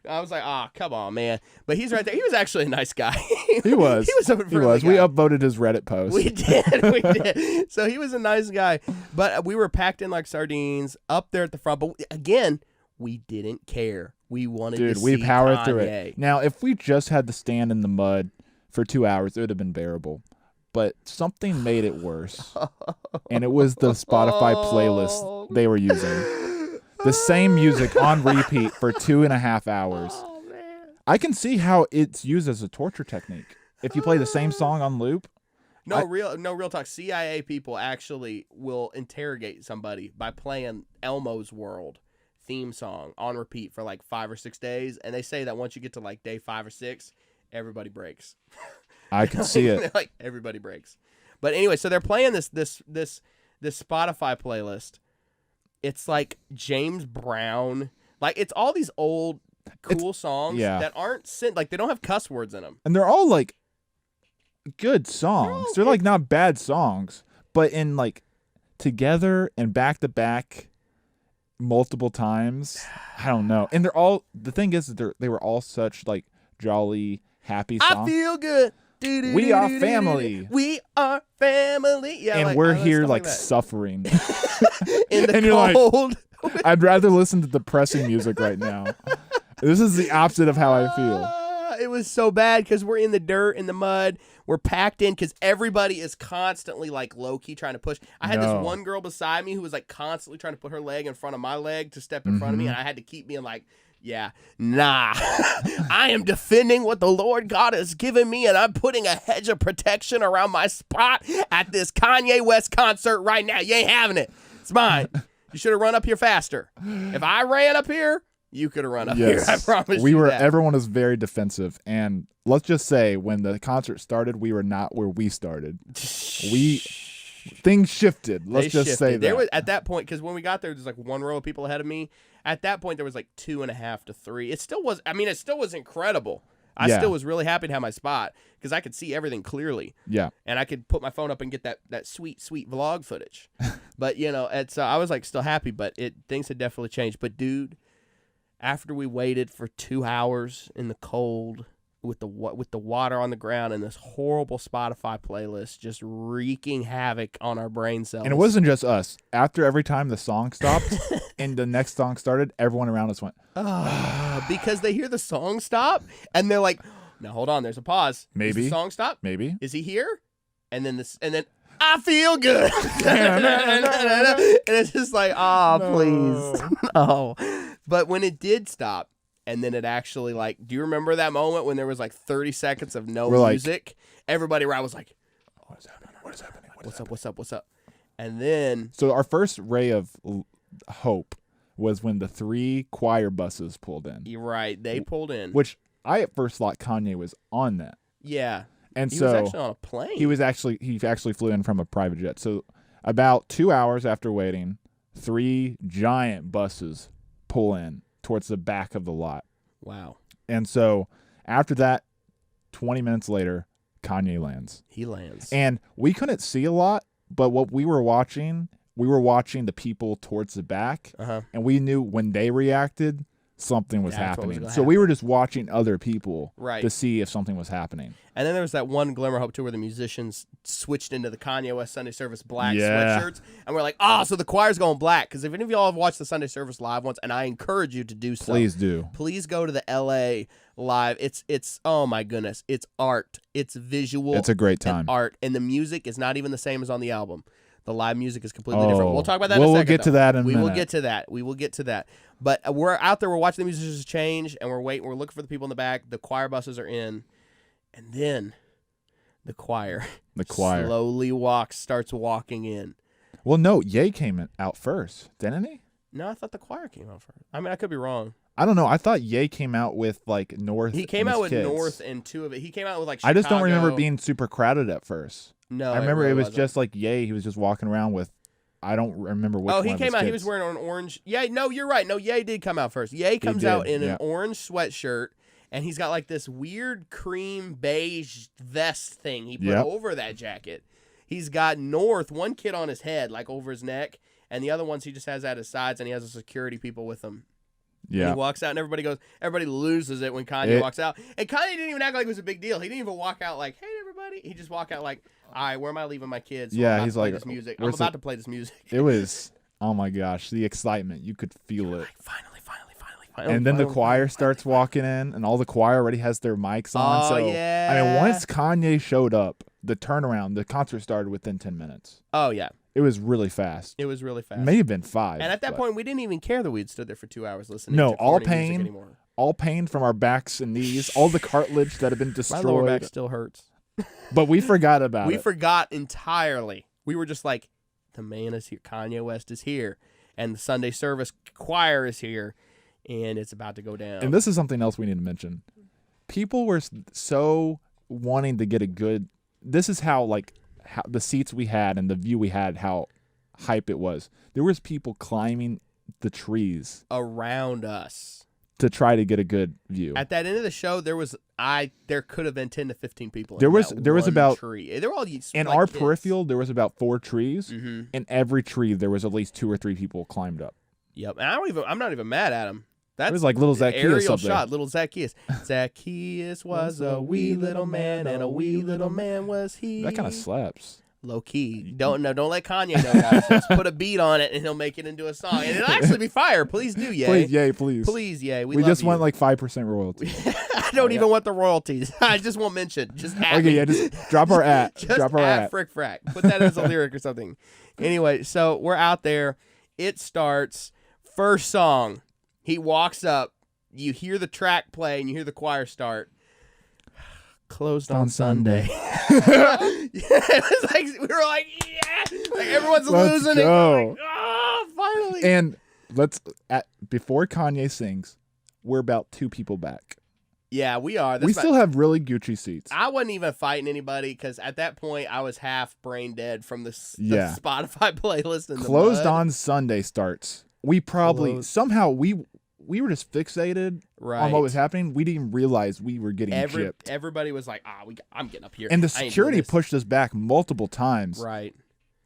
[SPEAKER 1] I was like, come on, man. But he's right there. He was actually a nice guy.
[SPEAKER 2] He was.
[SPEAKER 1] He was.
[SPEAKER 2] We upvoted his Reddit post.
[SPEAKER 1] We did. So he was a nice guy. But we were packed in like sardines up there at the front. But again, we didn't care. We wanted to see
[SPEAKER 2] we powered
[SPEAKER 1] Kanye.
[SPEAKER 2] through it. Now, if we just had to stand in the mud for 2 hours, it would have been bearable. But something made it worse. And it was the Spotify playlist they were using. The same music on repeat for 2.5 hours.
[SPEAKER 1] Oh, man.
[SPEAKER 2] I can see how it's used as a torture technique. If you play the same song on loop.
[SPEAKER 1] Real talk. CIA people actually will interrogate somebody by playing Elmo's World theme song on repeat for like 5 or 6 days, and they say that once you get to like day 5 or 6, everybody breaks.
[SPEAKER 2] I can see it.
[SPEAKER 1] Like everybody breaks. But anyway, so they're playing this Spotify playlist. It's like James Brown, like it's all these old cool songs that aren't like they don't have cuss words in them,
[SPEAKER 2] and they're all like good songs. They're like not bad songs, but in like together and back to back multiple times. I don't know. And they're all, the thing is that they were all such like jolly, happy songs.
[SPEAKER 1] I feel good.
[SPEAKER 2] We are family.
[SPEAKER 1] We are family. Yeah,
[SPEAKER 2] and we're here like suffering
[SPEAKER 1] in the
[SPEAKER 2] and
[SPEAKER 1] cold.
[SPEAKER 2] You're like, I'd rather listen to depressing music right now. This is the opposite of how I feel.
[SPEAKER 1] It was so bad because we're in the dirt, in the mud. We're packed in because everybody is constantly like low-key trying to push. I had this one girl beside me who was like constantly trying to put her leg in front of my leg to step in front of me, and I had to keep being like, yeah, nah. I am defending what the Lord God has given me, and I'm putting a hedge of protection around my spot at this Kanye West concert right now. You ain't having it. It's mine. You should have run up here faster. If I ran up here, you could have run up here. I promise you that.
[SPEAKER 2] Everyone was very defensive, and let's just say when the concert started, we were not where we started. Things shifted. Let's just say that.
[SPEAKER 1] There was, at that point, because when we got there, there's like one row of people ahead of me. At that point, there was like 2.5 to 3. It still was. I mean, it still was incredible. I still was really happy to have my spot because I could see everything clearly.
[SPEAKER 2] Yeah.
[SPEAKER 1] And I could put my phone up and get that sweet, sweet vlog footage. But it's I was like still happy, but things had definitely changed. But dude, after we waited for 2 hours in the cold with the water on the ground and this horrible Spotify playlist just wreaking havoc on our brain cells.
[SPEAKER 2] And it wasn't just us. After every time the song stopped and the next song started, everyone around us went,
[SPEAKER 1] because they hear the song stop and they're like, now hold on, there's a pause.
[SPEAKER 2] Maybe.
[SPEAKER 1] Is the song stop?
[SPEAKER 2] Maybe.
[SPEAKER 1] Is he here? And then I feel good. And it's just like, please. No. But when it did stop, and then it actually, like, do you remember that moment when there was like 30 seconds of no music? Everybody around was like, what is happening? What is happening? What's up? And then.
[SPEAKER 2] So our first ray of hope was when the 3 choir buses pulled in.
[SPEAKER 1] You're right. They pulled in.
[SPEAKER 2] Which I at first thought Kanye was on that.
[SPEAKER 1] Yeah.
[SPEAKER 2] And
[SPEAKER 1] he
[SPEAKER 2] so
[SPEAKER 1] was actually on a plane.
[SPEAKER 2] He actually flew in from a private jet. So about 2 hours after waiting, 3 giant buses pull in towards the back of the lot.
[SPEAKER 1] Wow.
[SPEAKER 2] And so after that, 20 minutes later, Kanye lands.
[SPEAKER 1] He lands.
[SPEAKER 2] And we couldn't see a lot, but what we were watching the people towards the back, and we knew when they reacted, something was happening. So we were just watching other people to see if something was happening.
[SPEAKER 1] And then there was that one glimmer of hope too where the musicians switched into the Kanye West Sunday Service black sweatshirts. And we're like, so the choir's going black. Because if any of y'all have watched the Sunday Service live once, and I encourage you to do so.
[SPEAKER 2] Please do.
[SPEAKER 1] Please go to the LA live. It's oh my goodness. It's art. It's visual.
[SPEAKER 2] It's a great time.
[SPEAKER 1] And art. And the music is not even the same as on the album. The live music is completely different. We'll talk about that in a second.
[SPEAKER 2] We'll get to that in a minute.
[SPEAKER 1] We will get to that. But we're out there. We're watching the musicians change, and we're waiting. We're looking for the people in the back. The choir buses are in. And then the choir slowly starts walking in.
[SPEAKER 2] Well, no, Ye came out first, didn't he?
[SPEAKER 1] No, I thought the choir came out first. I mean, I could be wrong.
[SPEAKER 2] I don't know. I thought Ye came out with like North.
[SPEAKER 1] He came out with
[SPEAKER 2] kids.
[SPEAKER 1] North and 2 of it. He came out with like Chicago.
[SPEAKER 2] I just don't remember it being super crowded at first.
[SPEAKER 1] No,
[SPEAKER 2] I remember
[SPEAKER 1] it
[SPEAKER 2] was
[SPEAKER 1] wasn't.
[SPEAKER 2] just like Ye. He was just walking around with. I don't remember which.
[SPEAKER 1] He
[SPEAKER 2] one
[SPEAKER 1] came
[SPEAKER 2] of his
[SPEAKER 1] out.
[SPEAKER 2] kids.
[SPEAKER 1] He was wearing an orange. Yeah, no, you're right. No, Ye did come out first. Ye comes out in an orange sweatshirt, and he's got like this weird cream beige vest thing he put over that jacket. He's got North, one kid on his head, like over his neck, and the other ones he just has at his sides, and he has the security people with him.
[SPEAKER 2] Yeah.
[SPEAKER 1] And he walks out, and everybody loses it when Kanye walks out. And Kanye didn't even act like it was a big deal. He didn't even walk out like, hey, everybody. He just walked out like, all right, where am I leaving my kids?
[SPEAKER 2] He's like,
[SPEAKER 1] this music. I'm about to play this music.
[SPEAKER 2] It was, oh my gosh, the excitement. You could feel it.
[SPEAKER 1] Like, finally.
[SPEAKER 2] And then the choir starts walking in, and all the choir already has their mics on.
[SPEAKER 1] Oh, yeah.
[SPEAKER 2] I mean, once Kanye showed up, the turnaround, the concert started within 10 minutes.
[SPEAKER 1] Oh, yeah.
[SPEAKER 2] It was really fast.
[SPEAKER 1] It was really fast.
[SPEAKER 2] It may have been 5.
[SPEAKER 1] And at that point, we didn't even care that we'd stood there for 2 hours listening
[SPEAKER 2] to
[SPEAKER 1] all pain.
[SPEAKER 2] All pain from our backs and knees, all the cartilage that had been destroyed.
[SPEAKER 1] My lower back still hurts.
[SPEAKER 2] But we forgot about it.
[SPEAKER 1] We forgot entirely. We were just like, the man is here. Kanye West is here. And the Sunday Service choir is here. And it's about to go down.
[SPEAKER 2] And this is something else we need to mention. People were so wanting to get a good... This is how the seats we had and the view we had, how hype it was. There was people climbing the trees
[SPEAKER 1] around us
[SPEAKER 2] to try to get a good view.
[SPEAKER 1] At that end of the show, there could have been 10 to 15 people.
[SPEAKER 2] There was about
[SPEAKER 1] tree. They were all
[SPEAKER 2] in our peripheral. There was about 4 trees. In every tree, there was at least 2 or 3 people climbed up.
[SPEAKER 1] Yep, and I'm not even mad at them.
[SPEAKER 2] It was like little Zacchaeus
[SPEAKER 1] aerial
[SPEAKER 2] up there.
[SPEAKER 1] shot, little Zacchaeus. Zacchaeus was a wee little man, and a wee little man was he.
[SPEAKER 2] That kind of slaps.
[SPEAKER 1] Low key. Don't let Kanye know, guys. Just put a beat on it, and he'll make it into a song. And it'll actually be fire. Please do, Ye.
[SPEAKER 2] Please, Ye, please.
[SPEAKER 1] Please, Ye. We
[SPEAKER 2] just want like 5% royalties.
[SPEAKER 1] I don't even want the royalties. I just won't mention. Just
[SPEAKER 2] just drop our at.
[SPEAKER 1] Just at Frack. Put that as a lyric or something. Anyway, so we're out there. It starts. First song. He walks up. You hear the track play, and you hear the choir start. Closed on Sunday. It was like we were like, yeah, like everyone's losing it. Like, finally.
[SPEAKER 2] And before Kanye sings, we're about 2 people back.
[SPEAKER 1] Yeah, we are.
[SPEAKER 2] We still have really Gucci seats.
[SPEAKER 1] I wasn't even fighting anybody because at that point I was half brain dead from the Spotify playlist. And
[SPEAKER 2] Closed on Sunday starts. We probably somehow we were just fixated on what was happening. We didn't realize we were getting chipped.
[SPEAKER 1] Everybody was like, I'm getting up here.
[SPEAKER 2] And the security pushed us back multiple times.
[SPEAKER 1] Right.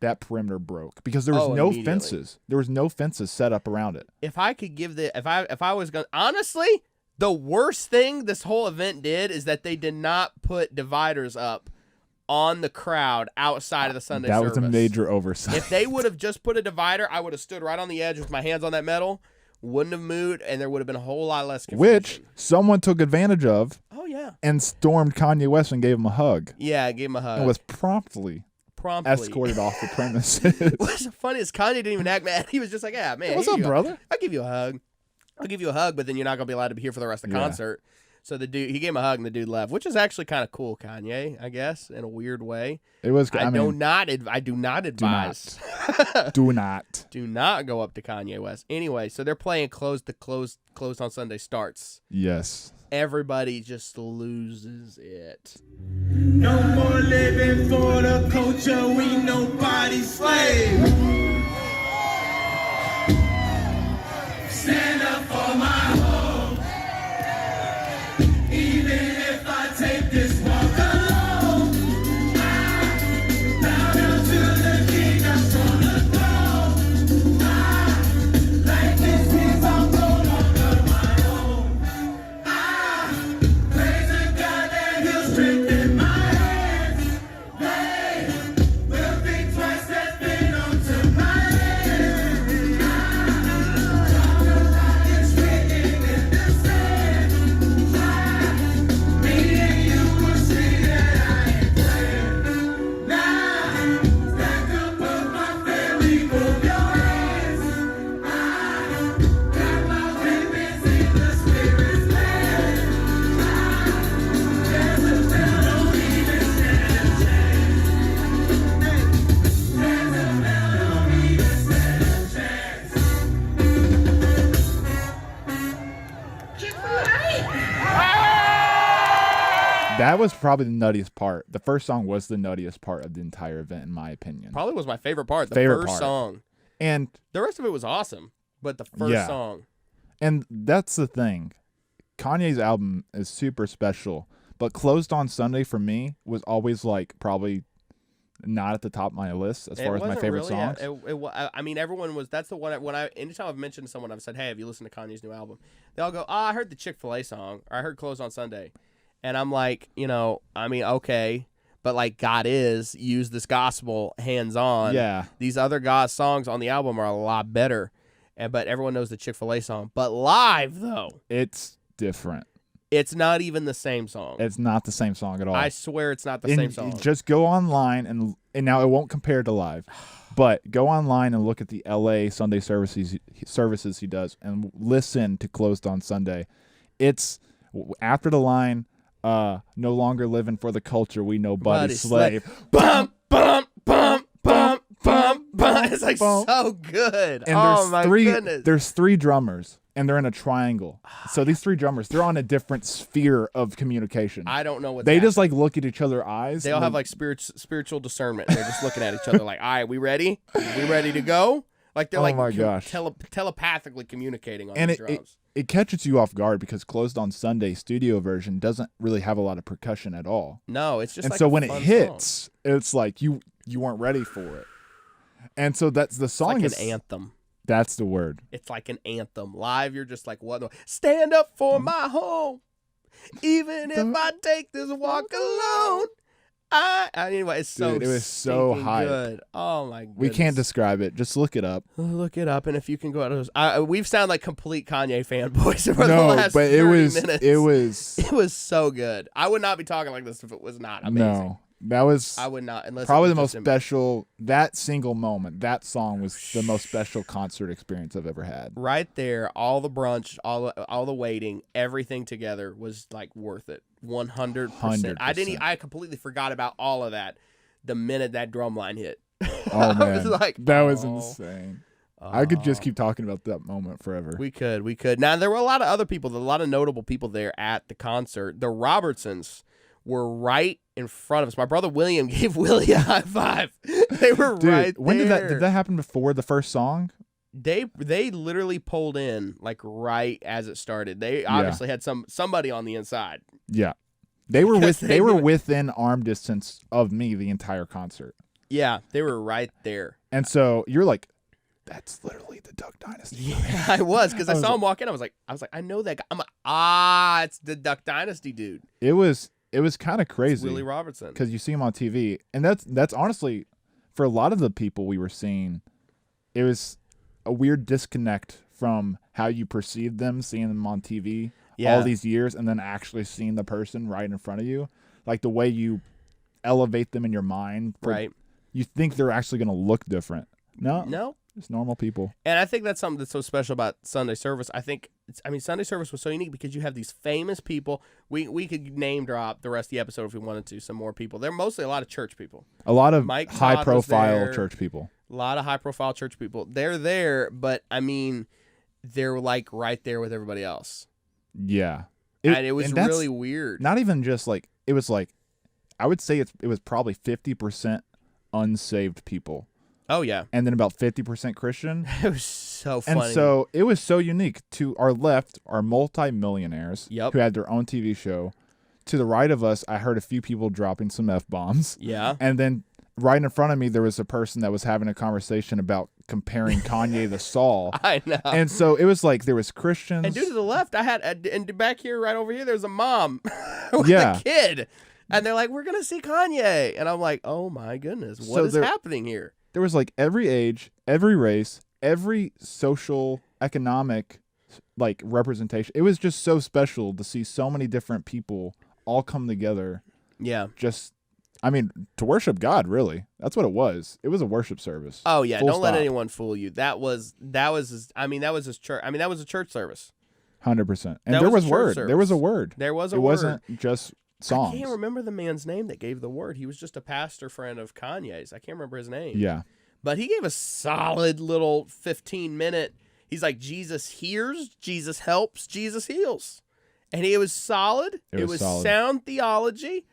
[SPEAKER 2] That perimeter broke because there was no fences. There was no fences set up around it.
[SPEAKER 1] If I could give if I was going honestly, The worst thing this whole event did is that they did not put dividers up on the crowd outside of the Sunday service.
[SPEAKER 2] That was a major oversight.
[SPEAKER 1] If they would have just put a divider, I would have stood right on the edge with my hands on that metal, wouldn't have moved, and there would have been a whole lot less confusion.
[SPEAKER 2] Which someone took advantage of.
[SPEAKER 1] Oh, yeah.
[SPEAKER 2] And stormed Kanye West and gave him a hug.
[SPEAKER 1] Yeah, I gave him a hug.
[SPEAKER 2] And was promptly escorted off the premises.
[SPEAKER 1] What's funny is Kanye didn't even act mad. He was just like, yeah, man.
[SPEAKER 2] Hey, what's up, brother?
[SPEAKER 1] I'll give you a hug. I'll give you a hug, but then you're not going to be allowed to be here for the rest of the concert. So the dude, he gave him a hug, and the dude left, which is actually kind of cool, Kanye, I guess, in a weird way.
[SPEAKER 2] It was.
[SPEAKER 1] I do not advise.
[SPEAKER 2] Do not.
[SPEAKER 1] Do not go up to Kanye West. Anyway, so they're playing closed on Sunday starts.
[SPEAKER 2] Yes.
[SPEAKER 1] Everybody just loses it.
[SPEAKER 3] No more living for the culture. We nobody's slave. Stand up for my home. Even if I take this walk alone, I bow down to the king that's on the throne. Like this is I'm no longer my own. Praise the God that he'll strengthen my hands. They will think twice, that's been onto my head. It's written in the sand. Me and you will see that I ain't playing. Now, stack up of my family, move your hands. I got my weapons in the spirit's land. Jezebel don't even stand a chance. Jezebel don't even stand a chance.
[SPEAKER 2] That was probably the nuttiest part. The first song was the nuttiest part of the entire event, in my opinion.
[SPEAKER 1] Probably was my favorite part. The
[SPEAKER 2] Favorite
[SPEAKER 1] first
[SPEAKER 2] part.
[SPEAKER 1] song.
[SPEAKER 2] And
[SPEAKER 1] The rest of it was awesome, but the first song.
[SPEAKER 2] And that's the thing. Kanye's album is super special, but Closed on Sunday for me was always like probably not at the top of my list as far as my favorite songs.
[SPEAKER 1] I mean, everyone was. That's the one. Anytime I've mentioned to someone, I've said, "Hey, have you listened to Kanye's new album?" They all go, "Oh, I heard the Chick-fil-A song, or I heard Closed on Sunday," and I'm like, okay, but like God is use this gospel hands on.
[SPEAKER 2] Yeah.
[SPEAKER 1] These other God songs on the album are a lot better, but everyone knows the Chick-fil-A song. But live though,
[SPEAKER 2] It's different.
[SPEAKER 1] it's not even the same song.
[SPEAKER 2] It's not the same song at all.
[SPEAKER 1] I swear it's not the same song.
[SPEAKER 2] Just go online and now it won't compare to live, but go online and look at the LA Sunday services he does and listen to Closed on Sunday. It's after the line, no longer living for the culture, we nobody's slave.
[SPEAKER 1] Bum, bum, bum, bum, bum, bum. It's like so good.
[SPEAKER 2] And
[SPEAKER 1] my goodness.
[SPEAKER 2] There's three drummers. And they're in a triangle. So these three drummers, they're on a different sphere of communication.
[SPEAKER 1] I don't know what
[SPEAKER 2] they just like look at each other's eyes.
[SPEAKER 1] They all have like spiritual discernment. They're just looking at each other like, all right, we ready? We ready to go? Like they're telepathically communicating on these drums.
[SPEAKER 2] It catches you off guard because Closed on Sunday studio version doesn't really have a lot of percussion at all.
[SPEAKER 1] No, it's just
[SPEAKER 2] and
[SPEAKER 1] like
[SPEAKER 2] so
[SPEAKER 1] a
[SPEAKER 2] when it
[SPEAKER 1] fun
[SPEAKER 2] hits,
[SPEAKER 1] song.
[SPEAKER 2] it's like you weren't ready for it. And so that's the song
[SPEAKER 1] it's like an anthem.
[SPEAKER 2] That's the word.
[SPEAKER 1] It's like an anthem. Live, you're just like, what? Stand up for my home. Even if I take this walk alone. Anyway, it's so
[SPEAKER 2] Dude, it was so hype.
[SPEAKER 1] Good. Oh, my goodness.
[SPEAKER 2] We can't describe it. Just look it up.
[SPEAKER 1] Look it up, and if you can go out, we've sounded like complete Kanye fanboys for the last 30 minutes.
[SPEAKER 2] It was
[SPEAKER 1] so good. I would not be talking like this if it was not amazing.
[SPEAKER 2] No. That was
[SPEAKER 1] I would not unless
[SPEAKER 2] probably the most special. That single moment, that song was the most special concert experience I've ever had.
[SPEAKER 1] Right there, all the brunch, all the waiting, everything together was like worth it. 100%. I completely forgot about all of that the minute that drum line hit.
[SPEAKER 2] Oh man,
[SPEAKER 1] I was like,
[SPEAKER 2] that was insane. I could just keep talking about that moment forever.
[SPEAKER 1] We could. Now there were a lot of other people, a lot of notable people there at the concert. The Robertsons were right in front of us. My brother William gave Willie a high five. They were right there.
[SPEAKER 2] When did that happen before the first song?
[SPEAKER 1] They literally pulled in like right as it started. They obviously had somebody on the inside.
[SPEAKER 2] Yeah. They were within arm distance of me the entire concert.
[SPEAKER 1] Yeah, they were right there.
[SPEAKER 2] And so you're like That's literally the Duck Dynasty.
[SPEAKER 1] Yeah, I was because I saw him walk in. I was like, I know that guy. I'm like, it's the Duck Dynasty dude.
[SPEAKER 2] It was kind of crazy.
[SPEAKER 1] It's Willie Robertson.
[SPEAKER 2] Because you see him on TV, and that's honestly, for a lot of the people we were seeing, it was a weird disconnect from how you perceived them, seeing them on TV all these years, and then actually seeing the person right in front of you. Like the way you elevate them in your mind.
[SPEAKER 1] Right.
[SPEAKER 2] You think they're actually going to look different. No. Just normal people.
[SPEAKER 1] And I think that's something that's so special about Sunday service. Sunday service was so unique because you have these famous people. We could name drop the rest of the episode if we wanted to, some more people. They're mostly a lot of church people.
[SPEAKER 2] A lot of
[SPEAKER 1] Mike
[SPEAKER 2] high-profile church people.
[SPEAKER 1] A lot of high-profile church people. They're there, but, they're, like, right there with everybody else.
[SPEAKER 2] Yeah.
[SPEAKER 1] And it was really weird.
[SPEAKER 2] Not even just, like, it was, like, I would say it was probably 50% unsaved people.
[SPEAKER 1] Oh, yeah.
[SPEAKER 2] And then about 50% Christian.
[SPEAKER 1] It was so funny.
[SPEAKER 2] And so it was so unique. To our left are multi-millionaires who had their own TV show. To the right of us, I heard a few people dropping some F-bombs.
[SPEAKER 1] Yeah.
[SPEAKER 2] And then right in front of me, there was a person that was having a conversation about comparing Kanye to Saul.
[SPEAKER 1] I know.
[SPEAKER 2] And so it was like there was Christians.
[SPEAKER 1] And dude to the left, and back here, right over here, there's a mom with a kid. And they're like, we're going to see Kanye. And I'm like, oh, my goodness. What is happening here?
[SPEAKER 2] There was like every age, every race, every social, economic like representation. It was just so special to see so many different people all come together.
[SPEAKER 1] Yeah.
[SPEAKER 2] To worship God, really. That's what it was. It was a worship service.
[SPEAKER 1] Oh, yeah. Don't let anyone fool you. That was his church. That was a church service.
[SPEAKER 2] 100%. And there was word. There was a word.
[SPEAKER 1] There was a
[SPEAKER 2] word. It
[SPEAKER 1] word.
[SPEAKER 2] wasn't just songs.
[SPEAKER 1] I can't remember the man's name that gave the word. He was just a pastor friend of Kanye's. I can't remember his name.
[SPEAKER 2] Yeah.
[SPEAKER 1] But he gave a solid little 15-minute. He's like, Jesus hears, Jesus helps, Jesus heals. And it was solid. It was solid. Sound theology.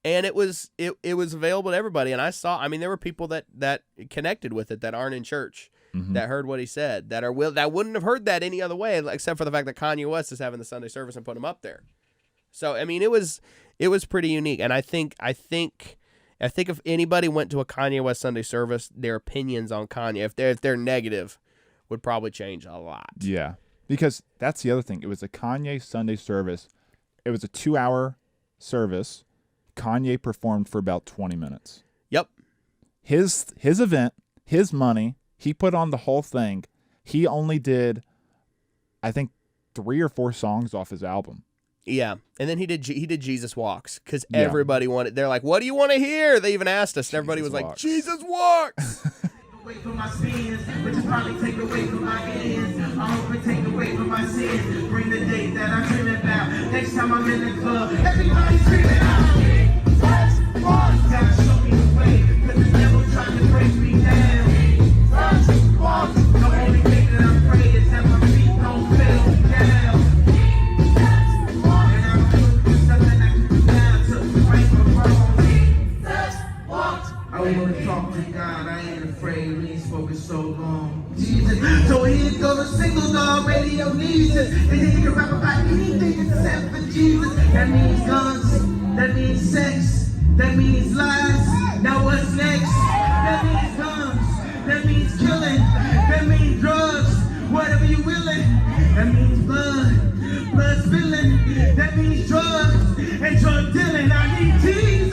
[SPEAKER 1] And it was available to everybody. And I saw, there were people that connected with it that aren't in church, that heard what he said, that wouldn't have heard that any other way, except for the fact that Kanye West is having the Sunday service and put him up there. So, it was pretty unique. And I think if anybody went to a Kanye West Sunday service, their opinions on Kanye, if they're negative, would probably change a lot.
[SPEAKER 2] Yeah. Because that's the other thing. It was a Kanye Sunday service. It was a 2-hour service. Kanye performed for about 20 minutes.
[SPEAKER 1] Yep.
[SPEAKER 2] His event, his money, he put on the whole thing. He only did, I think, 3 or 4 songs off his album.
[SPEAKER 1] Yeah, and then he did Jesus Walks because everybody wanted. They're like, "What do you want to hear?" They even asked us. And everybody was like, "Jesus Walks."
[SPEAKER 3] Away from my sins, which is probably take away from my ends. I hope it take away from my sins. Bring the date that I dream about. Next time I'm in the club, everybody screaming out. Jesus Walks, gotta show me the way, 'cause the devil trying to break me down. Jesus Walks, the only thing that I pray is that my feet don't fail down. I want to talk to God, I ain't afraid, we ain't spoken so long. Jesus, so here goes a single dog, radio needs it. And then you can rap about anything except for Jesus. That means guns, that means sex, that means lies. Now what's next? That means guns, that means killing, that means drugs, whatever you willing. That means blood spilling, that means drugs, and drug dealing. I need Jesus.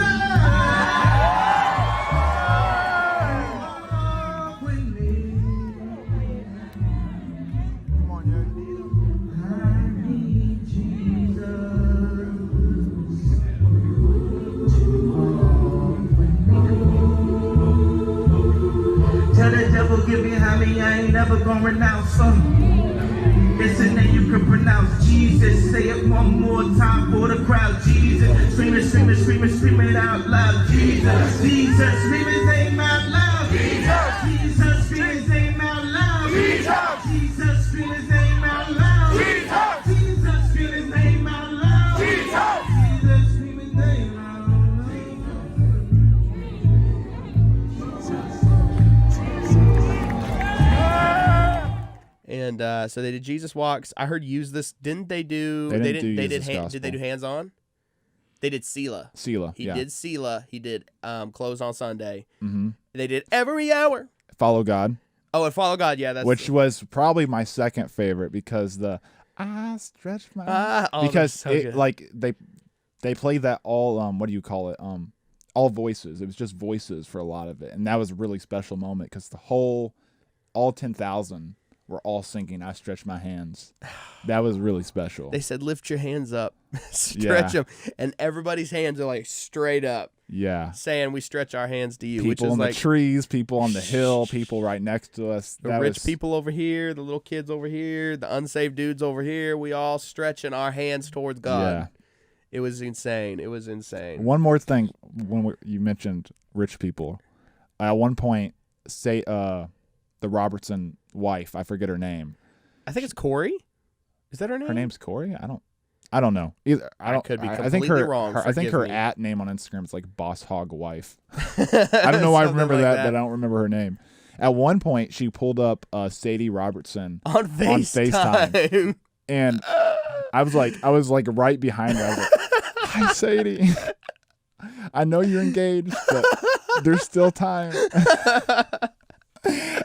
[SPEAKER 3] Give me honey, I ain't never gonna renounce them. It's a name you can pronounce, Jesus. Say it one more time for the crowd, Jesus. Screaming, screaming, screaming, screaming out loud, Jesus. Jesus, scream his name out loud, Jesus. Jesus, scream his name out loud, Jesus. Jesus, scream his name out loud, Jesus. Jesus, scream his name out loud, Jesus. Jesus, scream his name out loud.
[SPEAKER 1] And so they did Jesus Walks. I heard use this. Didn't they do?
[SPEAKER 2] They did
[SPEAKER 1] Did they do Hands On? They did Selah. He did Selah. He did Close on Sunday.
[SPEAKER 2] Mm-hmm.
[SPEAKER 1] They did Every Hour.
[SPEAKER 2] Follow God.
[SPEAKER 1] Oh, and Follow God, yeah, that's
[SPEAKER 2] which was probably my second favorite because I stretch my because
[SPEAKER 1] so
[SPEAKER 2] it
[SPEAKER 1] good.
[SPEAKER 2] like they play that all what do you call it all voices. It was just voices for a lot of it, and that was a really special moment because all 10,000 were all singing "I Stretch My Hands." That was really special.
[SPEAKER 1] They said, lift your hands up, stretch them, and everybody's hands are like straight up, saying we stretch our hands to you.
[SPEAKER 2] People
[SPEAKER 1] which is
[SPEAKER 2] in
[SPEAKER 1] like
[SPEAKER 2] the trees, people on the hill, people right next to us.
[SPEAKER 1] the rich people over here, the little kids over here, the unsaved dudes over here. We all stretching our hands towards God.
[SPEAKER 2] Yeah.
[SPEAKER 1] It was insane. It was insane.
[SPEAKER 2] One more thing, when you mentioned rich people, at one point, say the Robertson wife, I forget her name.
[SPEAKER 1] I think it's Corey. Is that her name?
[SPEAKER 2] Her name's Corey. I don't know either. I
[SPEAKER 1] could be
[SPEAKER 2] I think
[SPEAKER 1] completely wrong.
[SPEAKER 2] I think
[SPEAKER 1] Forgive
[SPEAKER 2] her
[SPEAKER 1] me.
[SPEAKER 2] @, name on Instagram is like Boss Hog Wife. I don't know why I remember
[SPEAKER 1] Something like
[SPEAKER 2] that, but I don't remember her name. At one point, she pulled up Sadie Robertson
[SPEAKER 1] on FaceTime.
[SPEAKER 2] and I was like right behind her. I was like, "Hi, Sadie. I know you're engaged, but there's still time."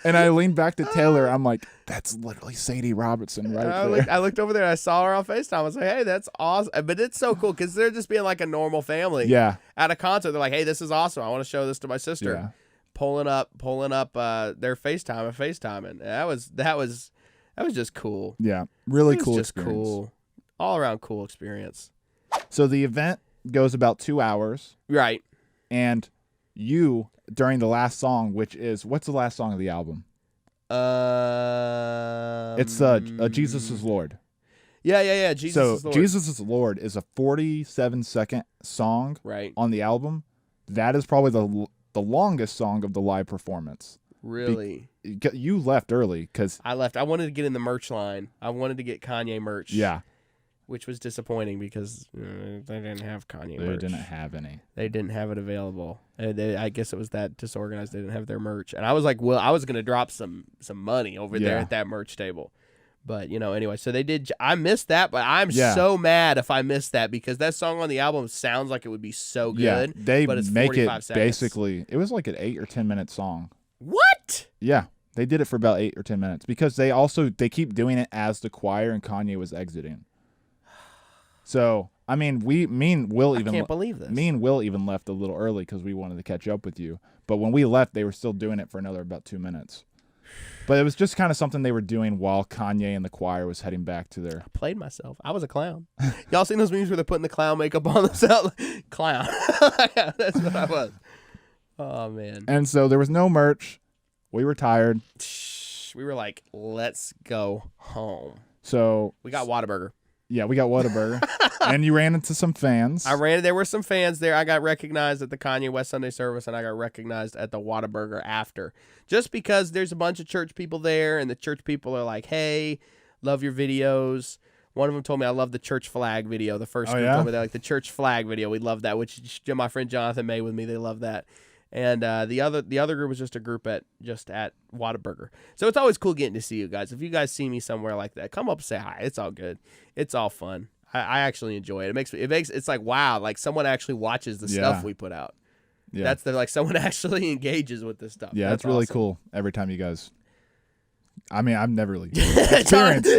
[SPEAKER 2] And I leaned back to Taylor. I'm like, "That's literally Sadie Robertson right there."
[SPEAKER 1] I looked over there and I saw her on FaceTime. I was like, hey, that's awesome. But it's so cool because they're just being like a normal family.
[SPEAKER 2] Yeah.
[SPEAKER 1] At a concert, they're like, hey, this is awesome. I want to show this to my sister.
[SPEAKER 2] Yeah.
[SPEAKER 1] Pulling up their FaceTime and FaceTiming. That was just cool.
[SPEAKER 2] Yeah. Really
[SPEAKER 1] It was
[SPEAKER 2] cool
[SPEAKER 1] just
[SPEAKER 2] experience.
[SPEAKER 1] cool. All around cool experience.
[SPEAKER 2] So the event goes about 2 hours,
[SPEAKER 1] Right.
[SPEAKER 2] and you during the last song, which is what's the last song of the album? It's Jesus is Lord.
[SPEAKER 1] Yeah. Jesus is Lord.
[SPEAKER 2] Jesus is Lord is a 47-second song
[SPEAKER 1] Right.
[SPEAKER 2] on the album. That is probably the longest song of the live performance.
[SPEAKER 1] Really.
[SPEAKER 2] You left early because
[SPEAKER 1] I left. I wanted to get in the merch line. I wanted to get Kanye merch.
[SPEAKER 2] yeah,
[SPEAKER 1] Which was disappointing because they didn't have Kanye merch.
[SPEAKER 2] they didn't have any.
[SPEAKER 1] They didn't have it available. I guess it was that disorganized. They didn't have their merch. And I was like, well, I was going to drop some money over there
[SPEAKER 2] Yeah.
[SPEAKER 1] at that merch table. But, anyway, so they did. I missed that, but I'm
[SPEAKER 2] Yeah.
[SPEAKER 1] so mad if I missed that because that song on the album sounds like it would be so good.
[SPEAKER 2] Yeah, they
[SPEAKER 1] but it's
[SPEAKER 2] make it
[SPEAKER 1] 45 seconds.
[SPEAKER 2] basically. It was like an 8 or 10 minute song.
[SPEAKER 1] What?
[SPEAKER 2] Yeah, they did it for about 8 or 10 minutes because they keep doing it as the choir and Kanye was exiting. So I mean, me and Will
[SPEAKER 1] I can't believe this.
[SPEAKER 2] Me and Will even left a little early because we wanted to catch up with you. But when we left, they were still doing it for another about 2 minutes. But it was just kind of something they were doing while Kanye and the choir was heading back to their.
[SPEAKER 1] Played myself. I was a clown. Y'all seen those memes where they're putting the clown makeup on themselves? Clown. That's what I was. Oh, man.
[SPEAKER 2] And so there was no merch. We were tired.
[SPEAKER 1] We were like, let's go home.
[SPEAKER 2] So
[SPEAKER 1] We got Whataburger.
[SPEAKER 2] yeah, we got Whataburger. And you ran into some fans.
[SPEAKER 1] There were some fans there. I got recognized at the Kanye West Sunday service, and I got recognized at the Whataburger after. Just because there's a bunch of church people there, and the church people are like, hey, love your videos. One of them told me I love the church flag video. The first group told me they like the church flag video. We love that, which my friend Johnathan made with me. They love that. And the other group was just a group at Whataburger. So it's always cool getting to see you guys. If you guys see me somewhere like that, come up and say hi. It's all good. It's all fun. I actually enjoy it. It's like, wow, like someone actually watches the stuff we put out.
[SPEAKER 2] Yeah.
[SPEAKER 1] Like someone actually engages with this stuff.
[SPEAKER 2] Yeah,
[SPEAKER 1] That's
[SPEAKER 2] it's really
[SPEAKER 1] awesome.
[SPEAKER 2] cool every time you guys. I mean, I've never really experienced.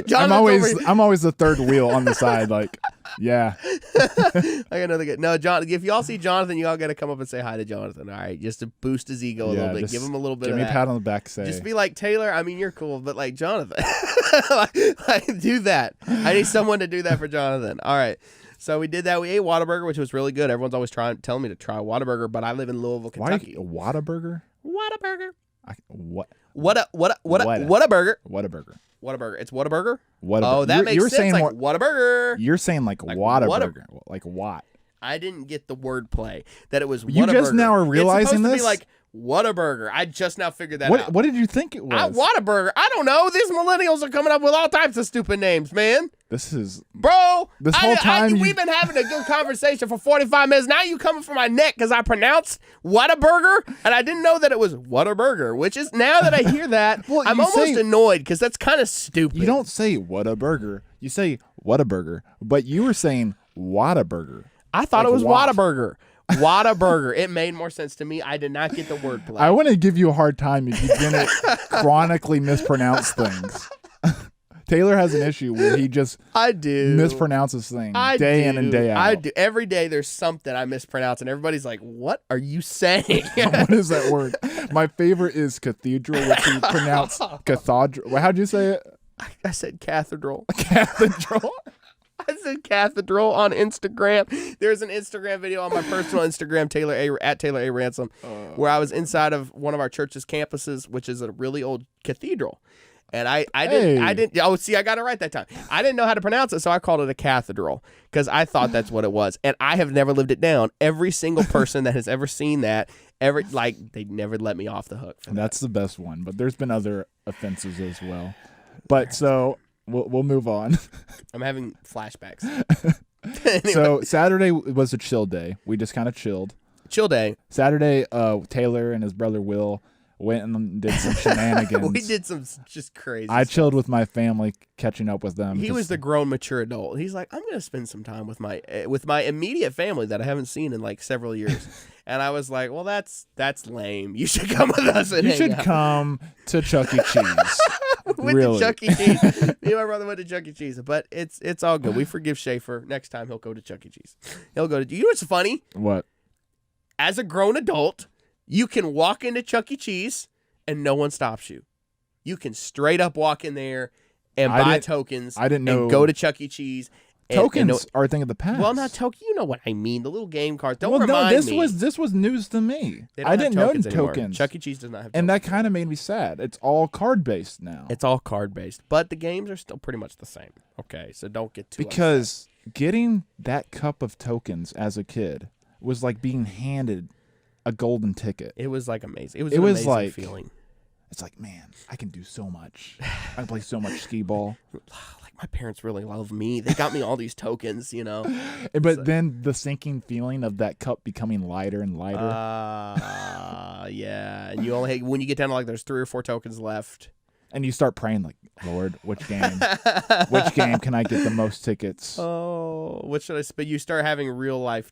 [SPEAKER 1] Jonathan's
[SPEAKER 2] I'm always the third wheel on the side. Like, yeah,
[SPEAKER 1] I got another good. No, John. If y'all see Johnathan, y'all got to come up and say hi to Johnathan. All right, just to boost his ego a little bit,
[SPEAKER 2] just
[SPEAKER 1] give him a little bit.
[SPEAKER 2] Give
[SPEAKER 1] of
[SPEAKER 2] me
[SPEAKER 1] that.
[SPEAKER 2] a pat on the back. Say,
[SPEAKER 1] Just be like, Taylor, I mean, you're cool, but like Johnathan. like, do that. I need someone to do that for Johnathan. All right. So we did that. We ate Whataburger, which was really good. Everyone's always telling me to try Whataburger, but I live in Louisville, Kentucky.
[SPEAKER 2] why Whataburger?
[SPEAKER 1] Whataburger.
[SPEAKER 2] What?
[SPEAKER 1] What a burger.
[SPEAKER 2] Whataburger.
[SPEAKER 1] Whataburger. It's Whataburger?
[SPEAKER 2] Whataburger.
[SPEAKER 1] Oh, that makes sense.
[SPEAKER 2] Saying
[SPEAKER 1] Like
[SPEAKER 2] more,
[SPEAKER 1] Whataburger.
[SPEAKER 2] you're saying like Whataburger. Like what?
[SPEAKER 1] I didn't get the wordplay that it was Whataburger.
[SPEAKER 2] You just now are realizing
[SPEAKER 1] it's supposed
[SPEAKER 2] this?
[SPEAKER 1] to be like Whataburger. I just now figured that out.
[SPEAKER 2] What did you think it was?
[SPEAKER 1] Whataburger. I don't know. These millennials are coming up with all types of stupid names, man.
[SPEAKER 2] This is
[SPEAKER 1] Bro,
[SPEAKER 2] This whole time
[SPEAKER 1] we've been having a good conversation for 45 minutes. Now you coming for my neck because I pronounced Whataburger, and I didn't know that it was Whataburger, which is, now that I hear that,
[SPEAKER 2] Well,
[SPEAKER 1] I'm
[SPEAKER 2] you
[SPEAKER 1] almost
[SPEAKER 2] say-
[SPEAKER 1] annoyed because that's kind of stupid.
[SPEAKER 2] you don't say Whataburger. You say Whataburger, but you were saying Whataburger.
[SPEAKER 1] I thought
[SPEAKER 2] like
[SPEAKER 1] it was
[SPEAKER 2] what?
[SPEAKER 1] Whataburger. Whataburger. It made more sense to me. I did not get the wordplay.
[SPEAKER 2] I want to give you a hard time if you didn't chronically mispronounce things. Taylor has an issue where he just mispronounces things day in and day out.
[SPEAKER 1] I do. Every day there's something I mispronounce, and everybody's like, what are you saying?
[SPEAKER 2] What is that word? My favorite is cathedral, which you pronounce cathedral. How'd you say it?
[SPEAKER 1] I said cathedral.
[SPEAKER 2] Cathedral?
[SPEAKER 1] I said cathedral on Instagram. There's an Instagram video on my personal Instagram, at Taylor A. Ransom, where I was inside of one of our church's campuses, which is a really old cathedral. And I didn't. Oh, see, I got it right that time. I didn't know how to pronounce it, so I called it a cathedral because I thought that's what it was. And I have never lived it down. Every single person that has ever seen that, they never let me off the hook.
[SPEAKER 2] That's the best one. But there's been other offenses as well. But so we'll move on.
[SPEAKER 1] I'm having flashbacks.
[SPEAKER 2] Anyway. So Saturday was a chill day. We just kind of chilled.
[SPEAKER 1] Chill day.
[SPEAKER 2] Saturday, Taylor and his brother Will went and did some shenanigans.
[SPEAKER 1] We did some just crazy
[SPEAKER 2] I
[SPEAKER 1] stuff.
[SPEAKER 2] Chilled with my family, catching up with them.
[SPEAKER 1] He was the grown, mature adult. He's like, I'm going to spend some time with my immediate family that I haven't seen in like several years. And I was like, well, that's lame. You should come with us and
[SPEAKER 2] You
[SPEAKER 1] hang
[SPEAKER 2] should
[SPEAKER 1] out.
[SPEAKER 2] come to Chuck E. Cheese.
[SPEAKER 1] Went to Chuck E. Cheese. Me and my brother went to Chuck E. Cheese. But it's all good. We forgive Schaefer. Next time he'll go to Chuck E. Cheese. He'll go to... You know what's funny?
[SPEAKER 2] What?
[SPEAKER 1] As a grown adult, you can walk into Chuck E. Cheese and no one stops you. You can straight up walk in there and buy tokens.
[SPEAKER 2] I didn't know.
[SPEAKER 1] And go to Chuck E. Cheese.
[SPEAKER 2] Tokens are a thing of the past.
[SPEAKER 1] Well, not token. You know what I mean. The little game cards. Don't
[SPEAKER 2] well,
[SPEAKER 1] remind
[SPEAKER 2] no,
[SPEAKER 1] me.
[SPEAKER 2] This was news to me.
[SPEAKER 1] I
[SPEAKER 2] didn't know
[SPEAKER 1] tokens anymore.
[SPEAKER 2] tokens.
[SPEAKER 1] Chuck E. Cheese does not have tokens.
[SPEAKER 2] And that kind of made me sad. It's all card based now.
[SPEAKER 1] It's all card based, but the games are still pretty much the same. Okay, so don't get too
[SPEAKER 2] because getting that cup of tokens as a kid was like being handed a golden ticket.
[SPEAKER 1] It was like amazing. It was an amazing
[SPEAKER 2] like
[SPEAKER 1] feeling.
[SPEAKER 2] It's like, man, I can do so much. I can play so much skee ball.
[SPEAKER 1] Like my parents really love me. They got me all these tokens, you know.
[SPEAKER 2] But then the sinking feeling of that cup becoming lighter and lighter.
[SPEAKER 1] Yeah. And you only when you get down to like there's 3 or 4 tokens left.
[SPEAKER 2] And you start praying like, Lord, which game can I get the most tickets?
[SPEAKER 1] Oh, what should I? But you start having real life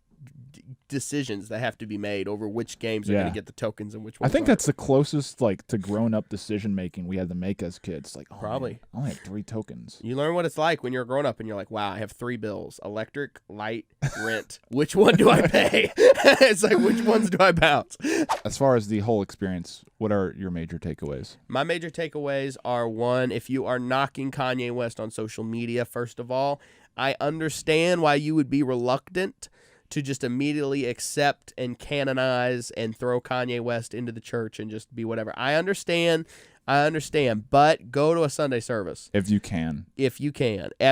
[SPEAKER 1] decisions that have to be made over which games are going to get the tokens and which ones
[SPEAKER 2] I think
[SPEAKER 1] aren't.
[SPEAKER 2] that's the closest like to grown up decision making we had to make as kids. Like, oh,
[SPEAKER 1] Probably.
[SPEAKER 2] man, I only have 3 tokens.
[SPEAKER 1] You learn what it's like when you're a grown up and you're like, wow, I have 3 bills: electric, light, rent. Which one do I pay? It's like, which ones do I bounce?
[SPEAKER 2] As far as the whole experience, what are your major takeaways?
[SPEAKER 1] My major takeaways are, one, if you are knocking Kanye West on social media, first of all, I understand why you would be reluctant to just immediately accept and canonize and throw Kanye West into the church and just be whatever. I understand, but go to a Sunday service.
[SPEAKER 2] If you can.
[SPEAKER 1] If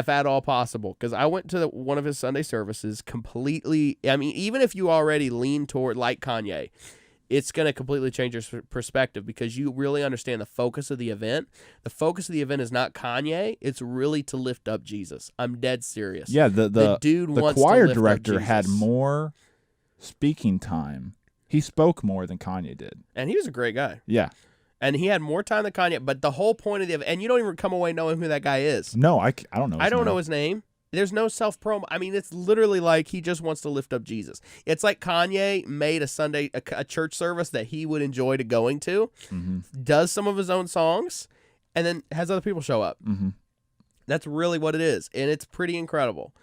[SPEAKER 1] at all possible. Because I went to one of his Sunday services completely, I mean, even if you already lean toward like Kanye, it's going to completely change your perspective because you really understand the focus of the event. The focus of the event is not Kanye. It's really to lift up Jesus. I'm dead serious.
[SPEAKER 2] Yeah, the
[SPEAKER 1] dude
[SPEAKER 2] the
[SPEAKER 1] wants
[SPEAKER 2] choir
[SPEAKER 1] to lift
[SPEAKER 2] director
[SPEAKER 1] up
[SPEAKER 2] had
[SPEAKER 1] Jesus.
[SPEAKER 2] more speaking time. He spoke more than Kanye did.
[SPEAKER 1] And he was a great guy.
[SPEAKER 2] Yeah.
[SPEAKER 1] And he had more time than Kanye. But the whole point of the event, and you don't even come away knowing who that guy is.
[SPEAKER 2] No, I don't know.
[SPEAKER 1] I don't know his name. There's no self-promo. I mean, it's literally like he just wants to lift up Jesus. It's like Kanye made a church service that he would enjoy to going to, does some of his own songs, and then has other people show up.
[SPEAKER 2] Mm-hmm.
[SPEAKER 1] That's really what it is, and it's pretty incredible.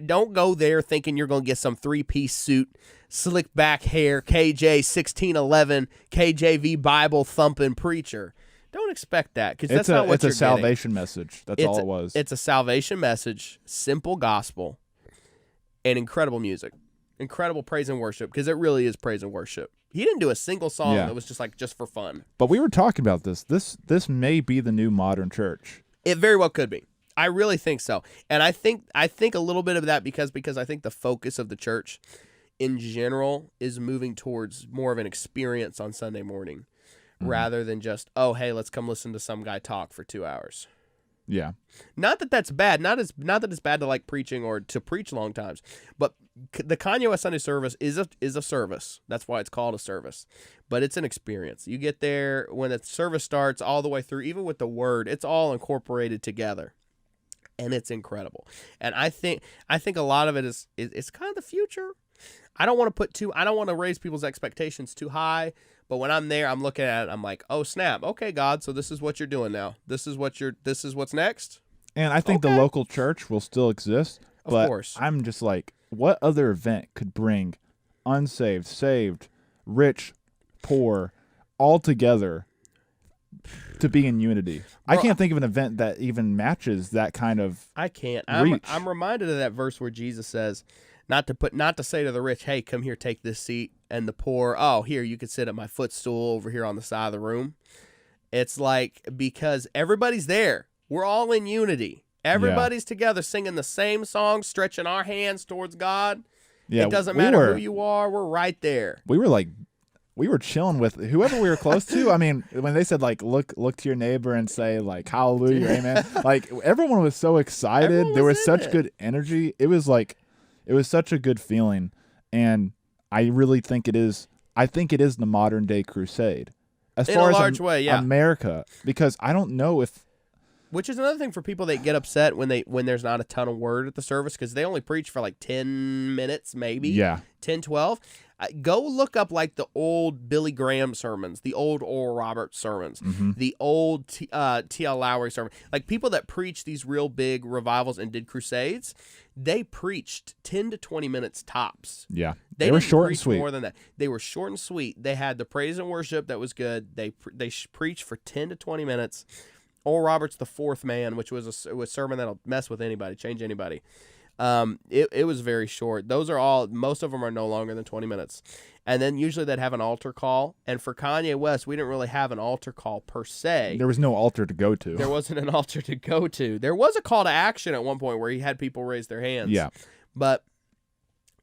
[SPEAKER 1] Don't go there thinking you're going to get some 3-piece suit, slick back hair, KJ 1611, KJV Bible thumping preacher. Don't expect that because that's not what you're
[SPEAKER 2] It's a salvation message. That's all it was.
[SPEAKER 1] It's a salvation message, simple gospel, and incredible music. Incredible praise and worship because it really is praise and worship. He didn't do a single song that was just for fun.
[SPEAKER 2] But we were talking about this. This may be the new modern church.
[SPEAKER 1] It very well could be. I really think so. And I think a little bit of that because I think the focus of the church in general is moving towards more of an experience on Sunday morning. Rather than just, oh, hey, let's come listen to some guy talk for 2 hours.
[SPEAKER 2] Yeah.
[SPEAKER 1] Not that that's bad. Not that it's bad to like preaching or to preach long times. But the Kanye West Sunday service is a service. That's why it's called a service. But it's an experience. You get there when the service starts all the way through, even with the word, it's all incorporated together. And it's incredible. And I think a lot of it is kind of the future. I don't want to raise people's expectations too high, but when I'm there, I'm looking at it, I'm like, oh snap, okay, God, so this is what you're doing now. This is what's next.
[SPEAKER 2] And I think the local church will still exist, but
[SPEAKER 1] Of course.
[SPEAKER 2] I'm just like, what other event could bring unsaved, saved, rich, poor, all together to be in unity?
[SPEAKER 1] Bro,
[SPEAKER 2] I can't think of an event that even matches that kind of
[SPEAKER 1] I can't.
[SPEAKER 2] reach.
[SPEAKER 1] I'm reminded of that verse where Jesus says, not to say to the rich, hey, come here, take this seat, and the poor, oh, here, you can sit at my footstool over here on the side of the room. It's like, because everybody's there. We're all in unity. Everybody's together singing the same song, stretching our hands towards God.
[SPEAKER 2] Yeah,
[SPEAKER 1] it doesn't matter who you are. We're right there.
[SPEAKER 2] We were chilling with whoever we were close to. I mean, when they said like look to your neighbor and say like hallelujah, amen. Like everyone was so excited. There was such good energy. It was such a good feeling, and I really think it is. I think it is the modern day crusade, as far as America, because I don't know if.
[SPEAKER 1] Which is another thing for people that get upset when there's not a ton of word at the service, because they only preach for like 10 minutes, maybe.
[SPEAKER 2] Yeah.
[SPEAKER 1] 10, 12. Go look up like the old Billy Graham sermons, the old Oral Roberts sermons, the old T.L. Lowry sermon. Like people that preach these real big revivals and did crusades, they preached 10 to 20 minutes tops.
[SPEAKER 2] Yeah.
[SPEAKER 1] They
[SPEAKER 2] were
[SPEAKER 1] didn't
[SPEAKER 2] short
[SPEAKER 1] preach
[SPEAKER 2] and sweet.
[SPEAKER 1] more than that. They were short and sweet. They had the praise and worship that was good. They preached for 10 to 20 minutes. Oral Roberts, the Fourth Man, which was a sermon that'll mess with anybody, change anybody. It was very short. Most of them are no longer than 20 minutes. And then usually they'd have an altar call. And for Kanye West, we didn't really have an altar call per se.
[SPEAKER 2] There was no altar to go to.
[SPEAKER 1] There wasn't an altar to go to. There was a call to action at one point where he had people raise their hands.
[SPEAKER 2] Yeah.
[SPEAKER 1] But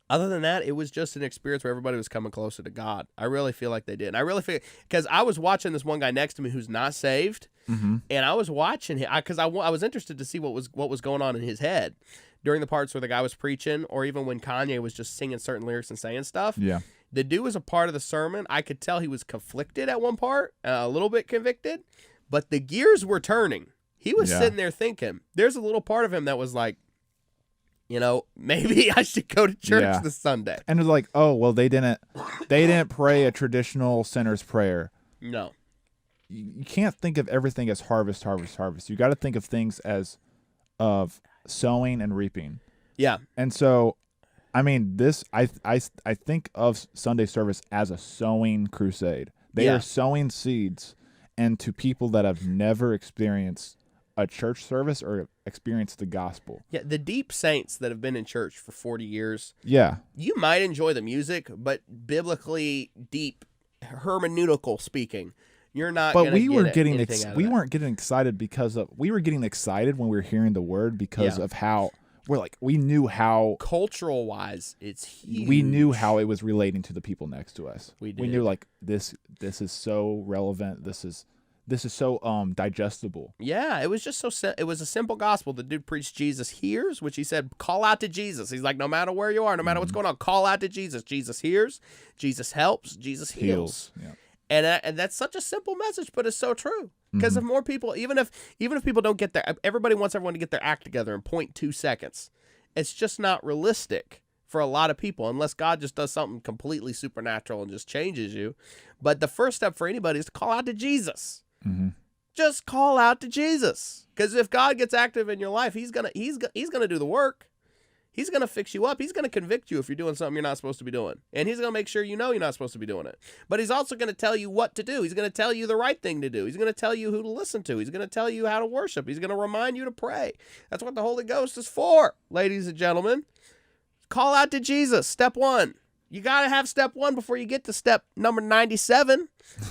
[SPEAKER 1] other than that, it was just an experience where everybody was coming closer to God. I really feel like they did. And I really feel, because I was watching this one guy next to me who's not saved, and I was watching him because I was interested to see what was going on in his head during the parts where the guy was preaching, or even when Kanye was just singing certain lyrics and saying stuff.
[SPEAKER 2] Yeah.
[SPEAKER 1] The dude was a part of the sermon. I could tell he was conflicted at one part, a little bit convicted, but the gears were turning. He was sitting there thinking. There's a little part of him that was like, maybe I should go to church this Sunday.
[SPEAKER 2] And it was like, oh, well, they didn't pray a traditional sinner's prayer.
[SPEAKER 1] No.
[SPEAKER 2] You can't think of everything as harvest, harvest, harvest. You got to think of things as of sowing and reaping.
[SPEAKER 1] Yeah.
[SPEAKER 2] And so, I mean, I think of Sunday service as a sowing crusade. They are sowing seeds into people that have never experienced a church service or experienced the gospel.
[SPEAKER 1] Yeah, the deep saints that have been in church for 40 years.
[SPEAKER 2] Yeah.
[SPEAKER 1] You might enjoy the music, but biblically deep, hermeneutical speaking, you're not going to get anything out of
[SPEAKER 2] we
[SPEAKER 1] that.
[SPEAKER 2] weren't getting excited we were getting excited when we were hearing the word because of how we knew how
[SPEAKER 1] cultural wise it's huge.
[SPEAKER 2] We knew how it was relating to the people next to us.
[SPEAKER 1] We
[SPEAKER 2] knew like this is so relevant. This is so digestible.
[SPEAKER 1] Yeah, it was just it was a simple gospel. The dude preached Jesus hears, which he said, call out to Jesus. He's like, no matter where you are, no matter what's going on, call out to Jesus. Jesus hears, Jesus helps, Jesus heals.
[SPEAKER 2] Yeah.
[SPEAKER 1] And that's such a simple message, but it's so true. Because if more people, even if people don't get their, everybody wants everyone to get their act together in 0.2 seconds. It's just not realistic for a lot of people, unless God just does something completely supernatural and just changes you. But the first step for anybody is to call out to Jesus. Just call out to Jesus, because if God gets active in your life, he's gonna do the work. He's gonna fix you up. He's gonna convict you if you're doing something you're not supposed to be doing, and he's gonna make sure you know you're not supposed to be doing it. But he's also gonna tell you what to do. He's gonna tell you the right thing to do. He's gonna tell you who to listen to. He's gonna tell you how to worship. He's gonna remind you to pray. That's what the Holy Ghost is for, ladies and gentlemen. Call out to Jesus. Step 1. You got to have step 1 before you get to step number 97.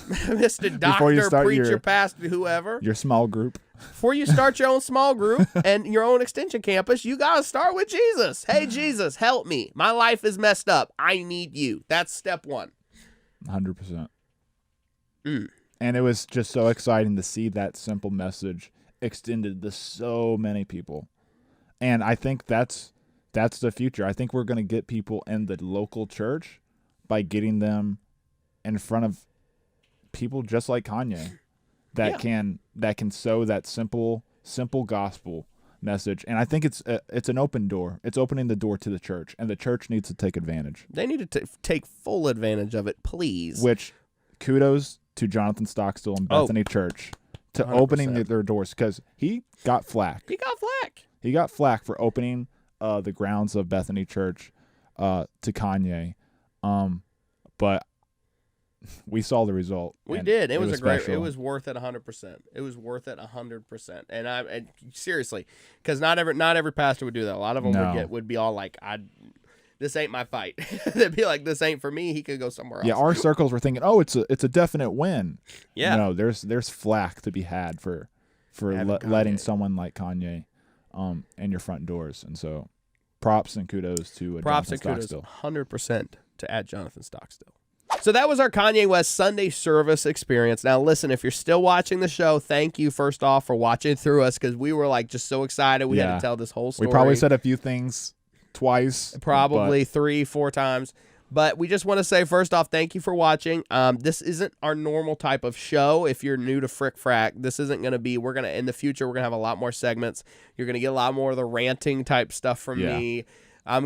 [SPEAKER 1] Mr. Doctor, preacher, pastor, whoever.
[SPEAKER 2] Your small group.
[SPEAKER 1] Before you start your own small group and your own extension campus, you got to start with Jesus. Hey, Jesus, help me. My life is messed up. I need you. That's step 1.
[SPEAKER 2] 100%. And it was just so exciting to see that simple message extended to so many people. And I think that's the future. I think we're going to get people in the local church by getting them in front of people just like Kanye that can sow that simple gospel message, and I think it's an open door. It's opening the door to the church, and the church needs to take advantage.
[SPEAKER 1] They need to take full advantage of it, please.
[SPEAKER 2] Which, kudos to Johnathan Stockstill and Bethany Church to
[SPEAKER 1] 100%.
[SPEAKER 2] opening their doors, because he got flack.
[SPEAKER 1] He got flack.
[SPEAKER 2] He got flack for opening the grounds of Bethany Church to Kanye, but we saw the result.
[SPEAKER 1] We did. It was a great.
[SPEAKER 2] special.
[SPEAKER 1] It was worth it 100%. It was worth it 100%. And seriously, because not every pastor would do that. A lot of them would be all like, this ain't my fight. They'd be like, this ain't for me. He could go somewhere else.
[SPEAKER 2] Yeah, our circles were thinking, oh, it's a definite win.
[SPEAKER 1] Yeah.
[SPEAKER 2] No, there's flack to be had for letting someone like Kanye in your front doors, and so props and kudos to
[SPEAKER 1] Props
[SPEAKER 2] Johnathan
[SPEAKER 1] and kudos
[SPEAKER 2] Stockstill.
[SPEAKER 1] 100% to Johnathan Stockstill. So that was our Kanye West Sunday service experience. Now, listen, if you're still watching the show, thank you, first off, for watching through us, because we were like just so excited. We had to tell this whole story.
[SPEAKER 2] We probably said a few things twice.
[SPEAKER 1] Probably 3-4 times. But we just want to say, first off, thank you for watching. This isn't our normal type of show. If you're new to Frack, this isn't going to be, in the future, we're going to have a lot more segments. You're going to get a lot more of the ranting type stuff from me. We're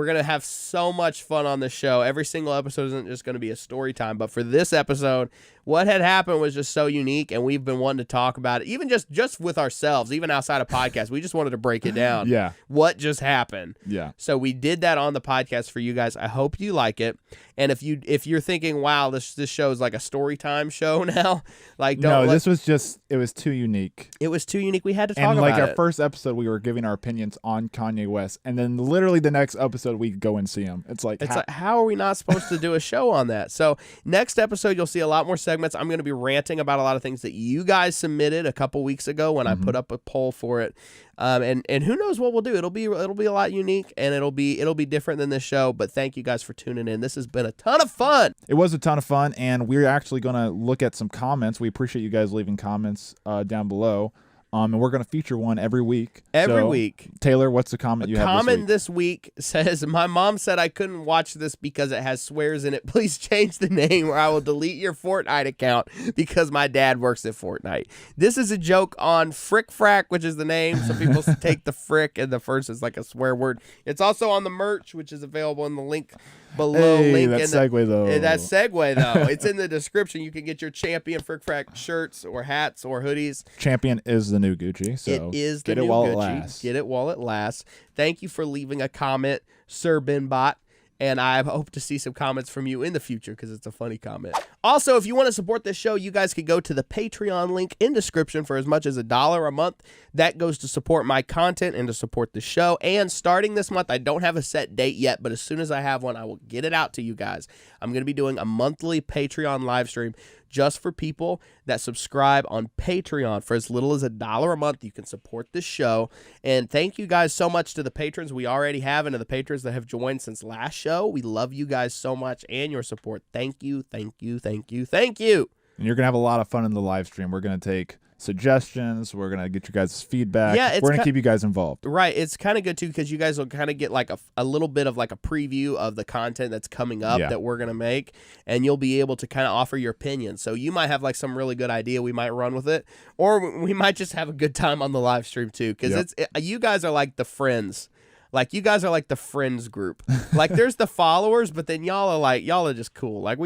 [SPEAKER 1] going to have so much fun on this show. Every single episode isn't just going to be a story time, but for this episode, what had happened was just so unique, and we've been wanting to talk about it, even just with ourselves, even outside of podcasts. We just wanted to break it down.
[SPEAKER 2] Yeah.
[SPEAKER 1] What just happened.
[SPEAKER 2] Yeah.
[SPEAKER 1] So we did that on the podcast for you guys. I hope you like it. And if you're thinking, wow, this show is like a story time show now, like
[SPEAKER 2] this was just, it was too unique.
[SPEAKER 1] It was too unique. We had to talk
[SPEAKER 2] about it. And like our
[SPEAKER 1] it.
[SPEAKER 2] first episode, we were giving our opinions on Kanye West, and then literally the next episode we go and see him. It's like
[SPEAKER 1] how are we not supposed to do a show on that? So next episode, you'll see a lot more segments. I'm going to be ranting about a lot of things that you guys submitted a couple weeks ago when I put up a poll for it. And who knows what we'll do? It'll be a lot unique, and it'll be different than this show. But thank you guys for tuning in. This has been a ton of fun.
[SPEAKER 2] It was a ton of fun, and we're actually going to look at some comments. We appreciate you guys leaving comments down below. And we're going to feature one every week.
[SPEAKER 1] Every week.
[SPEAKER 2] Taylor, what's the comment you have this week?
[SPEAKER 1] Comment this week says, my mom said I couldn't watch this because it has swears in it. Please change the name or I will delete your Fortnite account because my dad works at Fortnite. This is a joke on Frack, which is the name. Some people take the frick and the first is like a swear word. It's also on the merch, which is available in the link below.
[SPEAKER 2] Hey, that segue though.
[SPEAKER 1] It's in the description. You can get your Champion Frack shirts or hats or hoodies.
[SPEAKER 2] Champion is the new Gucci, so
[SPEAKER 1] it is the
[SPEAKER 2] get
[SPEAKER 1] new
[SPEAKER 2] it while
[SPEAKER 1] Gucci.
[SPEAKER 2] it lasts.
[SPEAKER 1] Get it while it lasts. Thank you for leaving a comment, Sir Binbot. And I hope to see some comments from you in the future because it's a funny comment. Also, if you want to support this show, you guys could go to the Patreon link in description for as much as $1 a month. That goes to support my content and to support the show. And starting this month, I don't have a set date yet, but as soon as I have one, I will get it out to you guys. I'm going to be doing a monthly Patreon live stream just for people that subscribe on Patreon. For as little as $1 a month, you can support this show. And thank you guys so much to the patrons we already have and to the patrons that have joined since last show. We love you guys so much and your support. Thank you, thank you, thank you, thank you.
[SPEAKER 2] And you're going to have a lot of fun in the live stream. We're going to take suggestions. We're going to get you guys' feedback.
[SPEAKER 1] Yeah,
[SPEAKER 2] we're going to keep you guys involved.
[SPEAKER 1] Right. It's kind of good, too, because you guys will kind of get like a little bit of like a preview of the content that's coming up that we're going to make, and you'll be able to kind of offer your opinion. So you might have like some really good idea. We might run with it, or we might just have a good time on the live stream, too, because you guys are like the friends. Like, you guys are like the friends group. Like, there's the followers, but then y'all are just cool. Like,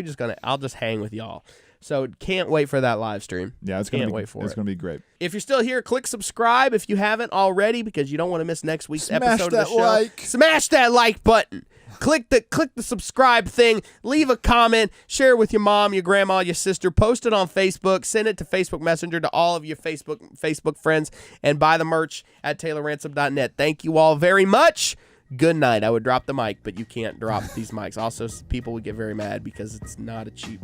[SPEAKER 1] I'll just hang with y'all. So can't wait for that live stream.
[SPEAKER 2] Yeah, it's gonna be great.
[SPEAKER 1] If you're still here, click subscribe if you haven't already, because you don't want to miss next week's episode of the show. Smash that like button. Click the subscribe thing. Leave a comment. Share it with your mom, your grandma, your sister. Post it on Facebook. Send it to Facebook Messenger to all of your Facebook friends, and buy the merch at TaylorRansom.net. Thank you all very much. Good night. I would drop the mic, but you can't drop these mics. Also, people would get very mad because it's not a cheap